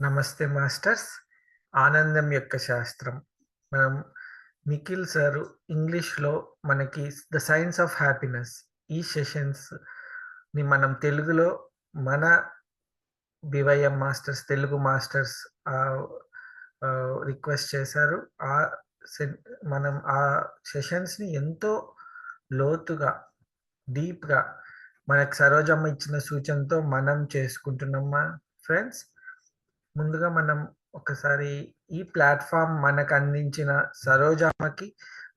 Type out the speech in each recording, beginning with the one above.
నమస్తే మాస్టర్స్. ఆనందం యొక్క శాస్త్రం. మనం నిఖిల్ సారు ఇంగ్లీష్‌లో మనకి 'ద సైన్స్ ఆఫ్ హ్యాపీనెస్' ఈ సెషన్స్‌ని మనం తెలుగులో మన బీవైఎం మాస్టర్స్, తెలుగు మాస్టర్స్ ఆహ్, రిక్వెస్ట్ చేశారు. ఆహ్, సెన్ మనం ఆ సెషన్స్‌ని ఎంతో లోతుగా, డీప్‌గా మనకు సరోజమ్మ ఇచ్చిన సూచనతో మనం చేసుకుంటున్నాం ఫ్రెండ్స్. ముందుగా మనం ఒకసారి ఈ ప్లాట్‌ఫార్మ్ మనకందించిన సరోజమ్మకి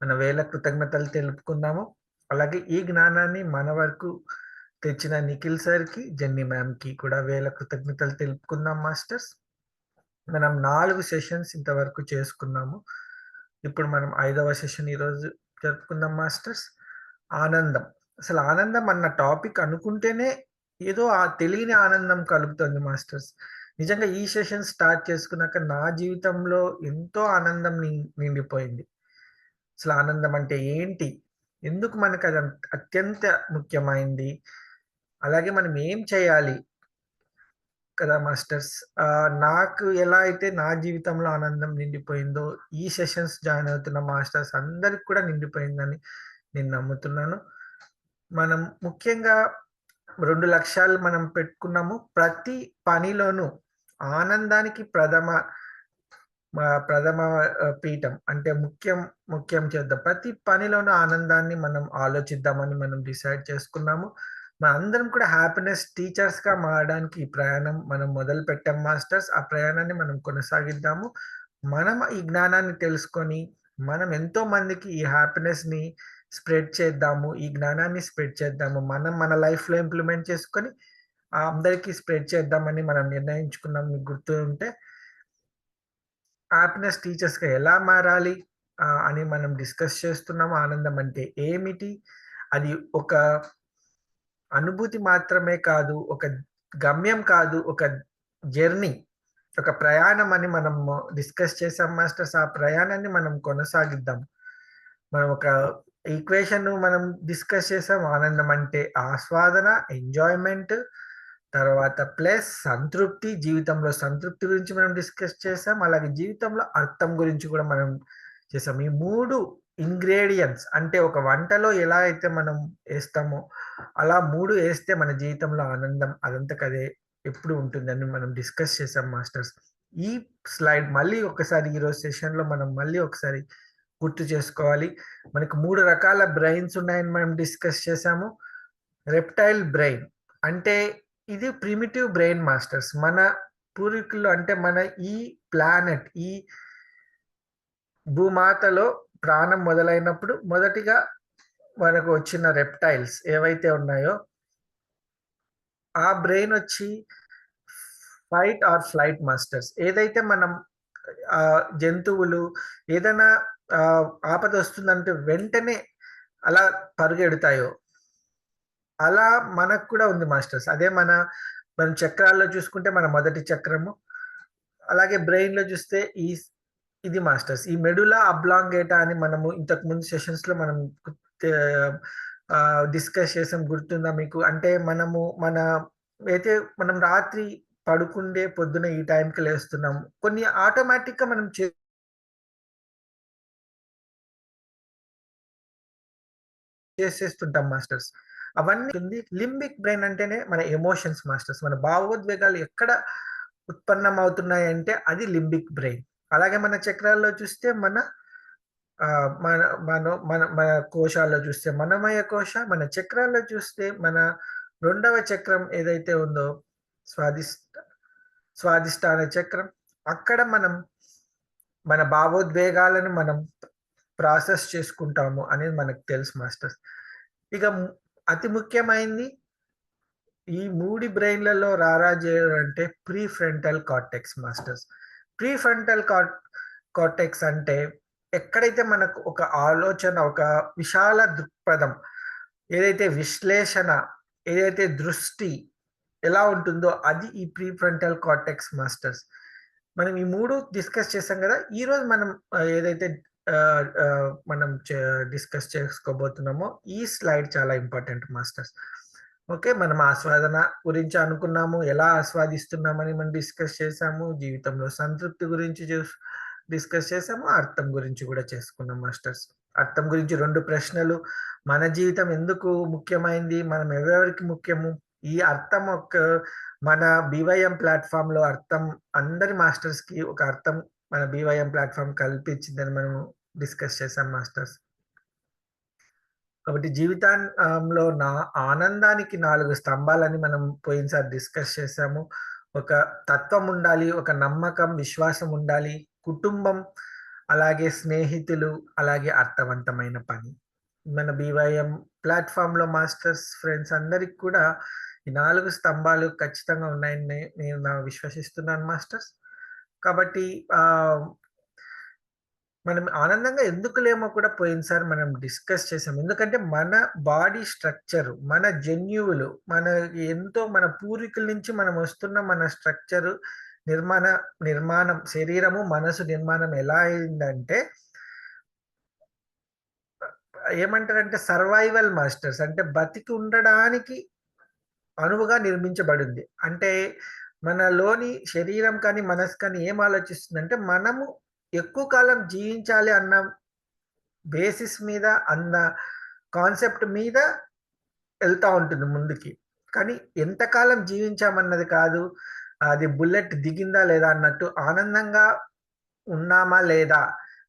మన వేల కృతజ్ఞతలు తెలుపుకుందాము. అలాగే ఈ జ్ఞానాన్ని మన వరకు తెచ్చిన నిఖిల్ సార్‌కి, జెన్నీ మ్యామ్‌కి కూడా వేల కృతజ్ఞతలు తెలుపుకుందాం మాస్టర్స్. మనం 4 సెషన్స్ ఇంతవరకు చేసుకున్నాము. ఇప్పుడు మనం 5వ సెషన్ ఈరోజు జరుపుకుందాం మాస్టర్స్. ఆనందం. అసలు ఆనందం అన్న టాపిక్ అనుకుంటేనే ఏదో తెలియని ఆనందం కలుగుతుంది మాస్టర్స్. నిజంగా ఈ సెషన్ స్టార్ట్ చేసుకున్నాక నా జీవితంలో ఎంతో ఆనందం నిండిపోయింది. అసలు ఆనందం అంటే ఏంటి? ఎందుకు మనకది అత్యంత ముఖ్యమైంది? అలాగే మనం ఏం చేయాలి? కదా మాస్టర్స్. నాకు ఎలా అయితే నా జీవితంలో ఆనందం నిండిపోయిందో, ఈ సెషన్స్ జాయిన్ అవుతున్న మాస్టర్స్ అందరికి కూడా నిండిపోయిందని నేను నమ్ముతున్నాను. మనం ముఖ్యంగా 2 లక్ష్యాలు మనం పెట్టుకున్నాము. ప్రతి పనిలోనూ ఆనందానికి ప్రథమ పీఠం అంటే ముఖ్యం చేద్దాం. ప్రతి పనిలోనూ ఆనందాన్ని మనం ఆలోచిద్దామని మనం డిసైడ్ చేసుకున్నాము. మనందరం కూడా హ్యాపీనెస్ టీచర్స్‌గా మారడానికి ఈ ప్రయాణం మనం మొదలుపెట్టాం మాస్టర్స్. ఆ ప్రయాణాన్ని మనం కొనసాగిద్దాము. మనం ఈ జ్ఞానాన్ని తెలుసుకొని, మనం ఎంతో మందికి ఈ హ్యాపీనెస్‌ని స్ప్రెడ్ చేద్దాము. ఈ జ్ఞానాన్ని స్ప్రెడ్ చేద్దాము. మనం మన లైఫ్‌లో ఇంప్లిమెంట్ చేసుకొని అందరికి స్ప్రెడ్ చేద్దామని మనం నిర్ణయించుకున్నాం మీకు గుర్తు ఉంటే. హ్యాపీనెస్ టీచర్స్‌గా ఎలా మారాలి అని మనం డిస్కస్ చేస్తున్నాము. ఆనందం అంటే ఏమిటి? అది ఒక అనుభూతి మాత్రమే కాదు. ఒక గమ్యం కాదు. ఒక జర్నీ. ఒక ప్రయాణం అని మనము డిస్కస్ చేసాం మాస్టర్స్. ఆ ప్రయాణాన్ని మనం కొనసాగిద్దాం. మనం ఒక ఈక్వేషన్ మనం డిస్కస్ చేసాం. ఆనందం అంటే ఆస్వాదన, ఎంజాయ్‌మెంట్ తర్వాత ప్లస్ సంతృప్తి. జీవితంలో సంతృప్తి గురించి మనం డిస్కస్ చేసాం. అలాగే జీవితంలో అర్థం గురించి కూడా మనం చేసాం. ఈ 3 ఇంగ్రీడియెంట్స్ అంటే ఒక వంటలో ఎలా అయితే మనం ఏస్తామో, అలా 3 ఏస్తే మన జీవితంలో ఆనందం అదంతకదే ఎప్పుడు ఉంటుందని మనం డిస్కస్ చేసాం మాస్టర్స్. ఈ స్లైడ్ మళ్ళీ ఒకసారి ఈరోజు సెషన్‌లో మనం మళ్ళీ ఒకసారి గుర్తు చేసుకోవాలి. మనకు 3 రకాల బ్రెయిన్స్ ఉన్నాయని మనం డిస్కస్ చేసాము. రెప్టైల్ బ్రెయిన్ అంటే ఇది ప్రిమిటివ్ బ్రెయిన్ మాస్టర్స్. మన పూర్వీకులు అంటే మన ఈ ప్లానెట్ ఈ భూమాతలో ప్రాణం మొదలైనప్పుడు మొదటిగా మనకు వచ్చిన రెప్టైల్స్ ఏవైతే ఉన్నాయో, ఆ బ్రెయిన్ వచ్చి ఫైట్ ఆర్ ఫ్లైట్ మాస్టర్స్. ఏదైతే మనం జంతువులు ఏదైనా ఆపదొస్తుందంటే వెంటనే అలా పరిగెడతాయో, అలా మనకు కూడా ఉంది మాస్టర్స్. అదే మనం చక్రాల్లో చూసుకుంటే మన మొదటి చక్రము. అలాగే బ్రెయిన్‌లో చూస్తే ఇది మాస్టర్స్. ఈ మెడులా అబ్లాంగేటా అని మనము ఇంతకుముందు సెషన్స్‌లో మనం తే డిస్కస్ చేసాం గుర్తుందా మీకు? అంటే అయితే మనం రాత్రి పడుకుండే పొద్దున ఈ టైంకి లేస్తున్నాము. కొన్ని ఆటోమేటిక్‌గా మనం చేసేస్తుంటాం మాస్టర్స్. అవన్నీ ఉంది. లింబిక్ బ్రెయిన్ అంటేనే మన ఎమోషన్స్ మాస్టర్స్. మన భావోద్వేగాలు ఎక్కడ ఉత్పన్నమవుతున్నాయంటే అది లింబిక్ బ్రెయిన్. అలాగే మన చక్రాల్లో చూస్తే ఆహ్, మన మనో మన మన కోశాల్లో చూస్తే మనమయ కోశ, మన చక్రాల్లో చూస్తే మన రెండవ చక్రం ఏదైతే ఉందో స్వాదిష్ట స్వాదిష్టాన చక్రం. అక్కడ మన భావోద్వేగాలను మనం ప్రాసెస్ చేసుకుంటాము అనేది మనకు తెలుసు మాస్టర్స్. ఇక అతి ముఖ్యమైనది ఈ 3 బ్రెయిన్‌లలో రారాజేయడంటే prefrontal cortex masters. Prefrontal cortex అంటే ఎక్కడైతే మనకు ఒక ఆలోచన, ఒక విశాల దృక్పథం, ఏదైతే విశ్లేషణ, ఏదైతే దృష్టి ఎలా ఉంటుందో అది ఈ ప్రీ ఫ్రంటల్ కార్టెక్స్ మాస్టర్స్. మనం ఈ 3 డిస్కస్ చేసాం గదా! ఈరోజు మనం ఏదైతే మనం డిస్కస్ చేసుకోబోతున్నామో ఈ స్లైడ్ చాలా ఇంపార్టెంట్ మాస్టర్స్. ఓకే. మనం ఆస్వాదన గురించి అనుకున్నాము. ఎలా ఆస్వాదిస్తున్నామని మనం డిస్కస్ చేసాము. జీవితంలో సంతృప్తి గురించి డిస్కస్ చేసాము. అర్థం గురించి గూడా చేసుకున్నాం మాస్టర్స్. అర్థం గురించి 2 ప్రశ్నలు. మన జీవితం ఎందుకు ముఖ్యమైంది? మనం ఎవరెవరికి ముఖ్యము? ఈ అర్థం మన బీవైఎం ప్లాట్‌ఫార్మ్‌లో అర్థం అందరి మాస్టర్స్‌కి ఒక అర్థం మన బీవైఎం ప్లాట్‌ఫార్మ్ కల్పించిందని మనము డిస్కస్ చేసాం మాస్టర్స్. కాబట్టి లో ఆనందానికి 4 స్తంభాలని మనం పోయినసారి డిస్కస్ చేసాము. ఒక తత్వం ఉండాలి, ఒక నమ్మకం, విశ్వాసం ఉండాలి, కుటుంబం, అలాగే స్నేహితులు, అలాగే అర్థవంతమైన పని. మన బీవైఎం ప్లాట్‌ఫార్మ్‌లో మాస్టర్స్, ఫ్రెండ్స్ అందరికి కూడా ఈ 4 స్తంభాలు ఖచ్చితంగా ఉన్నాయని నేను విశ్వసిస్తున్నాను మాస్టర్స్. కాబట్టి ఆహ్ మనం ఆనందంగా ఎందుకు లేమో కూడా పోయినసారి మనం డిస్కస్ చేసాం. ఎందుకంటే మన బాడీ స్ట్రక్చర్, మన జన్యువులు, మన పూర్వీకుల నుంచి మనం వస్తున్న మన స్ట్రక్చర్ నిర్మాణ నిర్మాణం శరీరము, మనసు నిర్మాణం ఎలా అయిందంటే ఏమంటారంటే సర్వైవల్ మాస్టర్స్ అంటే బతికి ఉండడానికి అనువుగా నిర్మించబడింది. అంటే మనలోని శరీరం కానీ, మనసు కానీ ఏం ఆలోచిస్తుందంటే మనము ఎక్కువ కాలం జీవించాలి అన్న బేసిస్ మీద అన్న కాన్సెప్ట్ మీద ఎళ్తా ఉంటుంది ముందుకి. కానీ ఎంతకాలం జీవించామన్నది కాదు. అది బుల్లెట్ దిగిందా లేదా అన్నట్టు ఆనందంగా ఉన్నామా లేదా?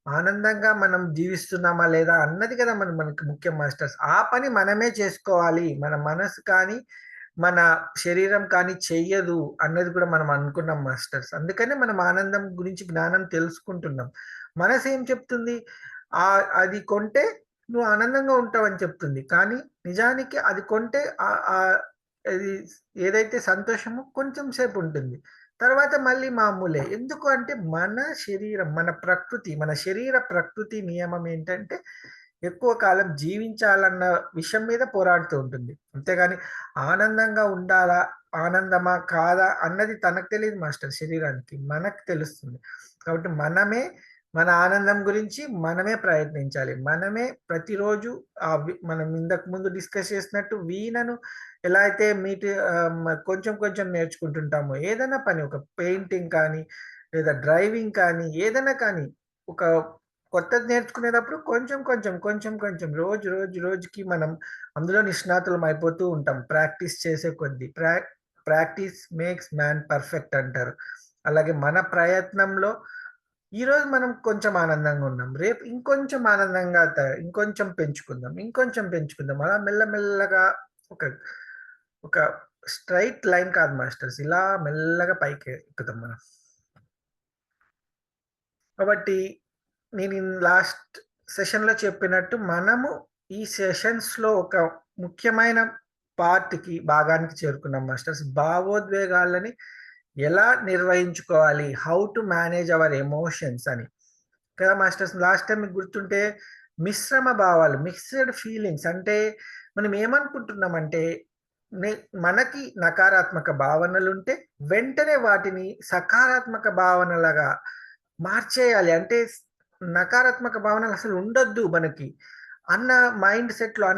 ఆనందంగా మనం జీవిస్తున్నామా లేదా? అన్నది కదా మనకి ముఖ్యం మాస్టర్స్. ఆ పని మనమే చేసుకోవాలి. మన మనసు కానీ, మన శరీరం కానీ చెయ్యదు అన్నది కూడా మనం అనుకున్నాం మాస్టర్స్. అందుకనే మనం ఆనందం గురించి జ్ఞానం తెలుసుకుంటున్నాం. మనసేం చెప్తుంది? అది కొంటే నువ్వు ఆనందంగా ఉంటావని చెప్తుంది. కానీ నిజానికి అది కొంటే అది ఏదైతే సంతోషమో కొంచెం సేపుంటుంది. తర్వాత మళ్ళీ మామూలే. ఎందుకు అంటే మన శరీరం, మన శరీర ప్రకృతి నియమం ఏంటంటే ఎక్కువ కాలం జీవించాలన్న విషయం మీద పోరాడుతూ ఉంటుంది. అంతేగాని ఆనందంగా ఉండాలా? ఆనందమా? కాదా? అన్నది తనకు తెలీదు మాస్టర్ శరీరానికి. మనకు తెలుస్తుంది. కాబట్టి మన ఆనందం గురించి మనమే ప్రయత్నించాలి. మనమే ప్రతిరోజు మనం ఇంతకు ముందు డిస్కస్ చేసినట్టు వీణను ఎలా అయితే కొంచెం కొంచెం నేర్చుకుంటుంటామో ఏదైనా పని ఒక పెయింటింగ్ కానీ, లేదా డ్రైవింగ్ కానీ, ఏదైనా కానీ ఒక కొత్తది నేర్చుకునేటప్పుడు కొంచెం కొంచెం, కొంచెం కొంచెం రోజుకి మనం అందులో నిష్ణాతులం అయిపోతూ ఉంటాం. ప్రాక్టీస్ చేసే కొద్దీ. ప్రాక్టీస్ మేక్స్ మ్యాన్ పర్ఫెక్ట్ అంటారు. అలాగే మన ప్రయత్నంలో ఈరోజు మనం కొంచెం ఆనందంగా ఉన్నాం. రేపు ఇంకొంచెం ఆనందంగా ఇంకొంచెం పెంచుకుందాం. ఇంకొంచెం పెంచుకుందాం. అలా మెల్లమెల్లగా ఒక ఒక స్ట్రెయిట్ లైన్ కాదు మాస్టర్స్. ఇలా మెల్లగా పైకి ఎక్కుతాం మనం. కాబట్టి నేను లాస్ట్ సెషన్‌లో చెప్పినట్టు మనము ఈ సెషన్స్‌లో ఒక ముఖ్యమైన భాగానికి చేరుకున్నాం మాస్టర్స్. భావోద్వేగాలని ఎలా నిర్వహించుకోవాలి? How to manage our emotions అని. కదా మాస్టర్స్ లాస్ట్ టైమ్ మీకు గుర్తుంటే మిశ్రమ భావాలు, మిక్స్డ్ ఫీలింగ్స్ అంటే మనం ఏమనుకుంటున్నామంటే నే మనకి నకారాత్మక భావనలుంటే వెంటనే వాటిని సకారాత్మక భావనలుగా మార్చేయాలి. అంటే నకారాత్మక భావనలు అసలు ఉండొద్దు మనకి అన్న మైండ్ సెట్‌లో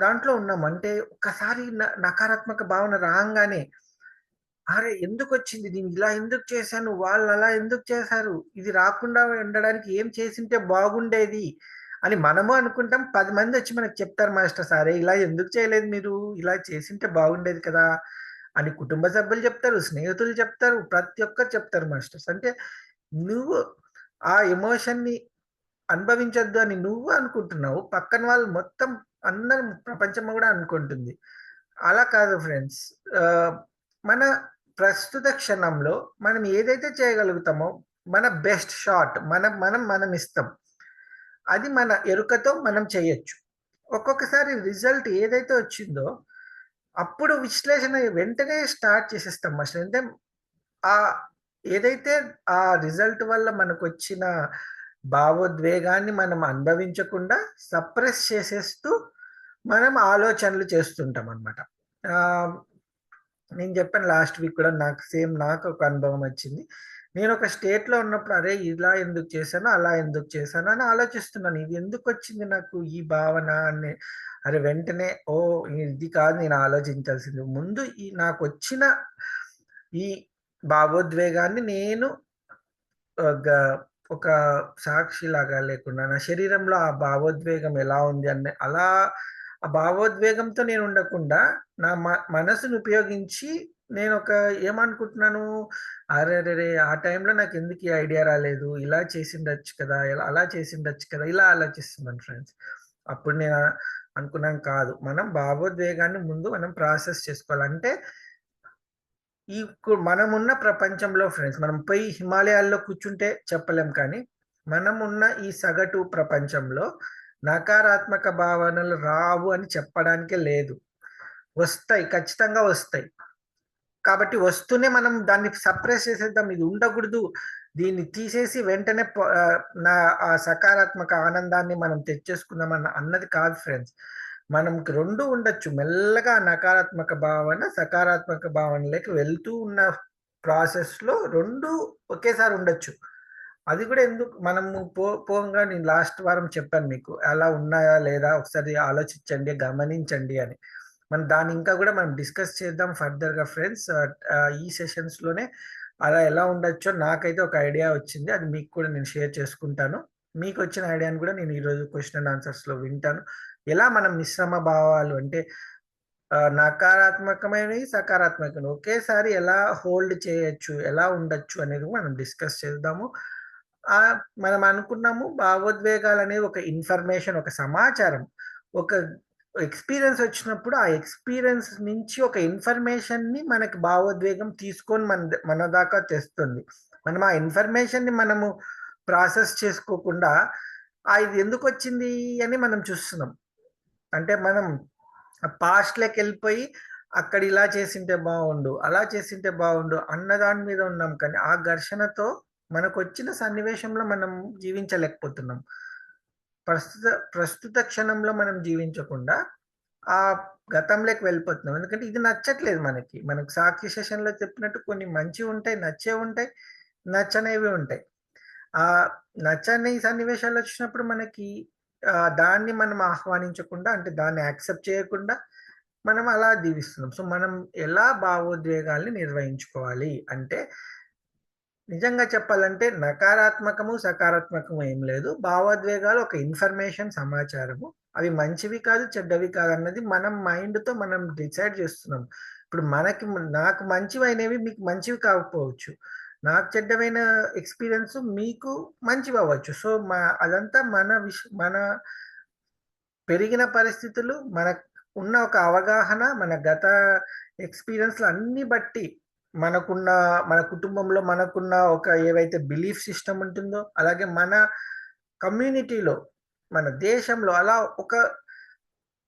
దాంట్లో ఉన్నాం. అంటే ఒక్కసారి నకారాత్మక భావన రాంగానే అరే! ఎందుకొచ్చింది? నేను ఇలా ఎందుకు చేశాను? వాళ్ళలా ఎందుకు చేశారు? ఇది రాకుండా ఉండడానికి ఏం చేసుంటే బాగుండేది? అని మనము అనుకుంటాం. 10 మందొచ్చి మనకు చెప్తారు మాస్టర్స్. "అరే! ఇలా ఎందుకు చేయలేదు మీరు? ఇలా చేసుంటే బాగుండేది కదా!" అని కుటుంబ సభ్యులు చెప్తారు, స్నేహితులు చెప్తారు, ప్రతి ఒక్కరు చెప్తారు మాస్టర్స్. అంటే నువ్వు ఆ ఎమోషన్‌ని అనుభవించొద్దు అని నువ్వు అనుకుంటున్నావు. పక్కన వాళ్ళు మొత్తం అందరం ప్రపంచం గూడా అనుకుంటుంది. అలా కాదు ఫ్రెండ్స్. ఆహ్, మన ప్రస్తుత క్షణంలో మనం ఏదైతే చేయగలుగుతామో, మన బెస్ట్ షాట్ మనం ఇస్తాం. అది మన ఎరుకతో మనం చేయొచ్చు. ఒక్కొక్కసారి రిజల్ట్ ఏదైతే వచ్చిందో, అప్పుడు విశ్లేషణ వెంటనే స్టార్ట్ చేసేస్తాం మాస్టర్. అంటే ఆహ్, ఏదైతే ఆ రిజల్ట్ వల్ల మనకొచ్చిన భావోద్వేగాన్ని మనం అనుభవించకుండా సప్రెస్ చేసేస్తూ, మనం ఆలోచనలు చేస్తుంటామనమాట. ఆహ్, నేను చెప్పాను లాస్ట్ వీక్ కూడా నాకొక అనుభవం వచ్చింది. నేనొక స్టేట్‌లో ఉన్నప్పుడు అరే! ఇలా ఎందుకు చేశాను, అలా ఎందుకు చేశాను అని ఆలోచిస్తున్నాను. ఇది ఎందుకొచ్చింది నాకు ఈ భావన అని. అరే! వెంటనే ఓహ్! ఇది కాదు నేను ఆలోచించాల్సింది. ముందు ఈ నాకొచ్చిన ఈ భావోద్వేగాన్ని నేను ఆహ్, గ ఒక సాక్షిలాగా లేకుండా నా శరీరంలో ఆ భావోద్వేగం ఎలా ఉంది అలా ఆ భావోద్వేగంతో నేను ఉండకుండా నా మనసుని ఉపయోగించి నేనొక ఏమనుకుంటున్నాను, అరెరెరే! ఆ టైంలో నాకెందుకు ఈ ఐడియా రాలేదు? ఇలా చేసుండొచ్చు కదా! అలా చేసుండొచ్చు కదా! ఇలా ఆలోచిస్తున్నాను ఫ్రెండ్స్. అప్పుడు నేను అనుకున్నాను కాదు. మనం భావోద్వేగాన్ని ముందు మనం ప్రాసెస్ చేసుకోవాలి. అంటే మనమున్న ప్రపంచంలో ఫ్రెండ్స్ మనం పోయి హిమాలయాల్లో కూర్చుంటే చెప్పలేం కానీ, మనమున్న ఈ సగటు ప్రపంచంలో నకారాత్మక భావనలు రావు అని చెప్పడానికే లేదు. వస్తాయి. ఖచ్చితంగా వస్తాయి. కాబట్టి వస్తూనే మనం దాన్ని సప్రెస్ చేసేద్దాం. ఇది ఉండకూడదు. దీన్ని తీసేసి వెంటనే నా ఆ సకారాత్మక ఆనందాన్ని మనం తెచ్చేసుకుందాం అన్నది కాదు ఫ్రెండ్స్. మనకి 2 ఉండొచ్చు. మెల్లగా నకారాత్మక భావన, సకారాత్మక భావనలోకి వెళ్తూ ఉన్న ప్రాసెస్‌లో 2 ఒకేసారి ఉండొచ్చు. అది కూడా ఎందుకు మనము పోంగా నేను లాస్ట్ వారం చెప్పాను మీకు. అలా ఉన్నాయా లేదా ఒకసారి ఆలోచించండి, గమనించండి అని. దాన్ని ఇంకా గూడా మనం డిస్కస్ చేద్దాం ఫర్దర్‌గా ఫ్రెండ్స్. ఈ సెషన్స్‌లోనే అలా ఎలా ఉండొచ్చో నాకైతే ఒక ఐడియా వచ్చింది. అది మీకు కూడా నేను షేర్ చేసుకుంటాను. మీకొచ్చిన ఐడియాని కూడా నేను ఈరోజు క్వెషన్ అండ్ ఆన్సర్స్‌లో వింటాను. ఎలా మనం మిశ్రమ భావాలు అంటే నకారాత్మకమైనవి, సకారాత్మకమైనవి ఒకేసారి ఎలా హోల్డ్ చేయొచ్చు, ఎలా ఉండొచ్చు అనేది మనం డిస్కస్ చేద్దాము. మనం అనుకున్నాము భావోద్వేగాలనేవి ఒక ఇన్ఫర్మేషన్, ఒక సమాచారం. ఒక ఎక్స్‌పీరియన్స్ వచ్చినప్పుడు ఆ ఎక్స్‌పీరియన్స్ నుంచి ఒక ఇన్ఫర్మేషన్‌ని మనకి భావోద్వేగం తీసుకొని మన దాకా తెస్తుంది. మనం ఆ ఇన్ఫర్మేషన్‌ని మనము ప్రాసెస్ చేసుకోకుండా ఇది ఎందుకొచ్చింది అని మనం చూస్తున్నాం. అంటే మనం పాస్ట్‌లోకెళ్ళిపోయి అక్కడ ఇలా చేసుంటే బావుండు, అలా చేసుంటే బావుండు అన్న దాని మీద ఉన్నాం కానీ, ఆ ఘర్షణతో మనకొచ్చిన సన్నివేశంలో మనం జీవించలేకపోతున్నాం. ప్రస్తుత ప్రస్తుత క్షణంలో మనం జీవించకుండా, ఆ గతంలోకి వెళ్ళిపోతున్నాం. ఎందుకంటే ఇది నచ్చట్లేదు మనకి. మనకు సాక్షి సెషన్‌లో చెప్పినట్టు కొన్ని మంచివుంటాయి, నచ్చేవుంటాయి, నచ్చనివి ఉంటాయి. ఆహ్, నచ్చని సన్నివేశాలొచ్చినప్పుడు మనకి దాన్ని మనం ఆహ్వానించకుండా అంటే దాన్ని యాక్సెప్ట్ చేయకుండా మనం అలా జీవిస్తున్నాం. సో, మనం ఎలా భావోద్వేగాల్ని నిర్వహించుకోవాలి అంటే నిజంగా చెప్పాలంటే నకారాత్మకము, సకారాత్మకము ఏం లేదు. భావోద్వేగాలు ఒక ఇన్ఫర్మేషన్, సమాచారము. అవి మంచివి కాదు, చెడ్డవి కాదన్నది మనం మైండ్‌తో మనం డిసైడ్ చేస్తున్నాం. ఇప్పుడు నాకు మంచివైనవి మీకు మంచివి కాకపోవచ్చు. నాకు చెడ్డమైన ఎక్స్‌పీరియన్స్ మీకు మంచివవ్వచ్చు. సో, అదంతా మన పెరిగిన పరిస్థితులు, మనకు ఉన్న ఒక అవగాహన, మన గత ఎక్స్‌పీరియన్స్‌లు అన్నీ బట్టి, మనకున్న మన కుటుంబంలో మనకున్న ఒక ఏవైతే బిలీఫ్ సిస్టమ్ ఉంటుందో, అలాగే మన కమ్యూనిటీలో, మన దేశంలో అలా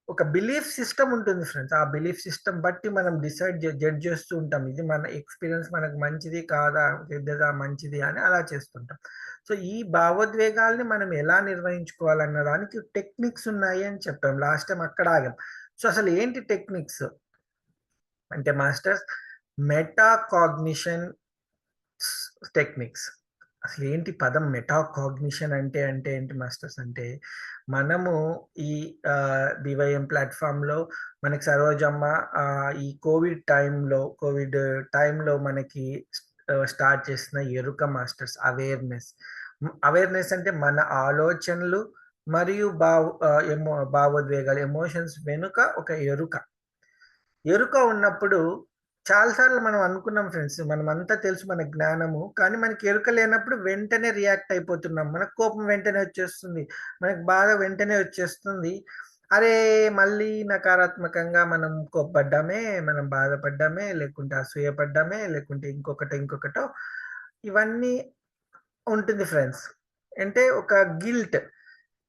ఒక బిలీఫ్ సిస్టమ్ ఉంటుంది ఫ్రెండ్స్. ఆ బిలీఫ్ సిస్టమ్ బట్టి మనం జడ్జ్ చేస్తూ ఉంటాం. ఇది మన ఎక్స్‌పీరియన్స్ మనకు మంచిది కాదా? చెడ్డదా? మంచిది అని అలా చేస్తుంటాం. సో, ఈ భావోద్వేగాల్ని మనం ఎలా నిర్వహించుకోవాలన్న దానికి టెక్నిక్స్ ఉన్నాయి అని చెప్పాం. లాస్ట్ టైమ్ అక్కడ ఆగాం. సో, అసలు ఏంటి టెక్నిక్స్? అంటే మాస్టర్స్ మెటాకాగ్నిషన్ టెక్నిక్స్. అసలేంటి పదం మెటాకాగ్నిషన్ అంటే ఏంటి మాస్టర్స్ అంటే, మనము ఈ బీవైఎం ప్లాట్‌ఫార్మ్‌లో మనకి సరోజమ్మ కోవిడ్ టైంలో మనకి స్టార్ట్ చేసిన ఎరుక మాస్టర్స్ అవేర్‌నెస్. అవేర్‌నెస్ అంటే మన ఆలోచనలు మరియు భావోద్వేగాలు, ఎమోషన్స్ వెనుక ఒక ఎరుక. ఎరుక ఉన్నప్పుడు చాలా సార్లు మనం అనుకున్నాం ఫ్రెండ్స్. మనమంతా తెలుసు మన జ్ఞానము. కానీ మనకి ఎరుక లేనప్పుడు వెంటనే రియాక్ట్ అయిపోతున్నాం. మనకు కోపం వెంటనే వచ్చేస్తుంది. మనకు బాధ వెంటనే వచ్చేస్తుంది. అరే! మళ్ళీ నకారాత్మకంగా మనం కోప్పడ్డామే, మనం బాధపడ్డామే, లేకుంటే అసూయపడ్డామే, లేకుంటే ఇంకొకటో ఇవన్నీ ఉంటుంది ఫ్రెండ్స్. అంటే ఒక గిల్ట్.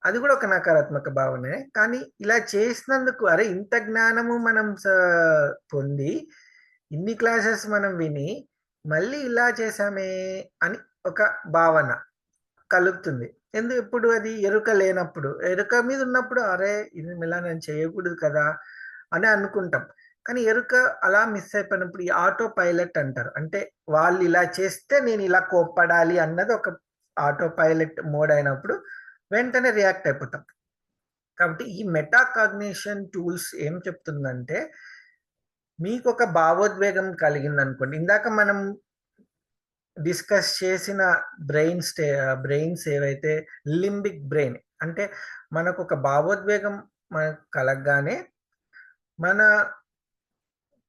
అది గూడా ఒక నకారాత్మక భావనే. కానీ ఇలా చేసినందుకు అరే! ఇంత జ్ఞానము మనం పొంది, ఇన్ని క్లాసెస్ మనం విని, మళ్ళీ ఇలా చేశామే అని ఒక భావన కలుగుతుంది. ఎప్పుడు అది ఎరుక లేనప్పుడు. ఎరుక మీద ఉన్నప్పుడు అరే! ఇది ఇలా నేను చేయకూడదు కదా! అని అనుకుంటాం. కానీ ఎరుక అలా మిస్ అయిపోయినప్పుడు ఈ ఆటో పైలట్ అంటారు. అంటే వాళ్ళు ఇలా చేస్తే నేను ఇలా కోప్పడాలి అన్నది ఒక ఆటో పైలట్ మోడ్ అయినప్పుడు వెంటనే రియాక్ట్ అయిపోతాం. కాబట్టి ఈ మెటా కాగ్నిషన్ టూల్స్ ఏం చెప్తుందంటే, మీకొక భావోద్వేగం కలిగిందనుకోండి. ఇందాక మనం డిస్కస్ చేసిన బ్రెయిన్స్ ఏవైతే లింబిక్ బ్రెయిన్ అంటే మనకొక భావోద్వేగం మనకు కలగగానే మన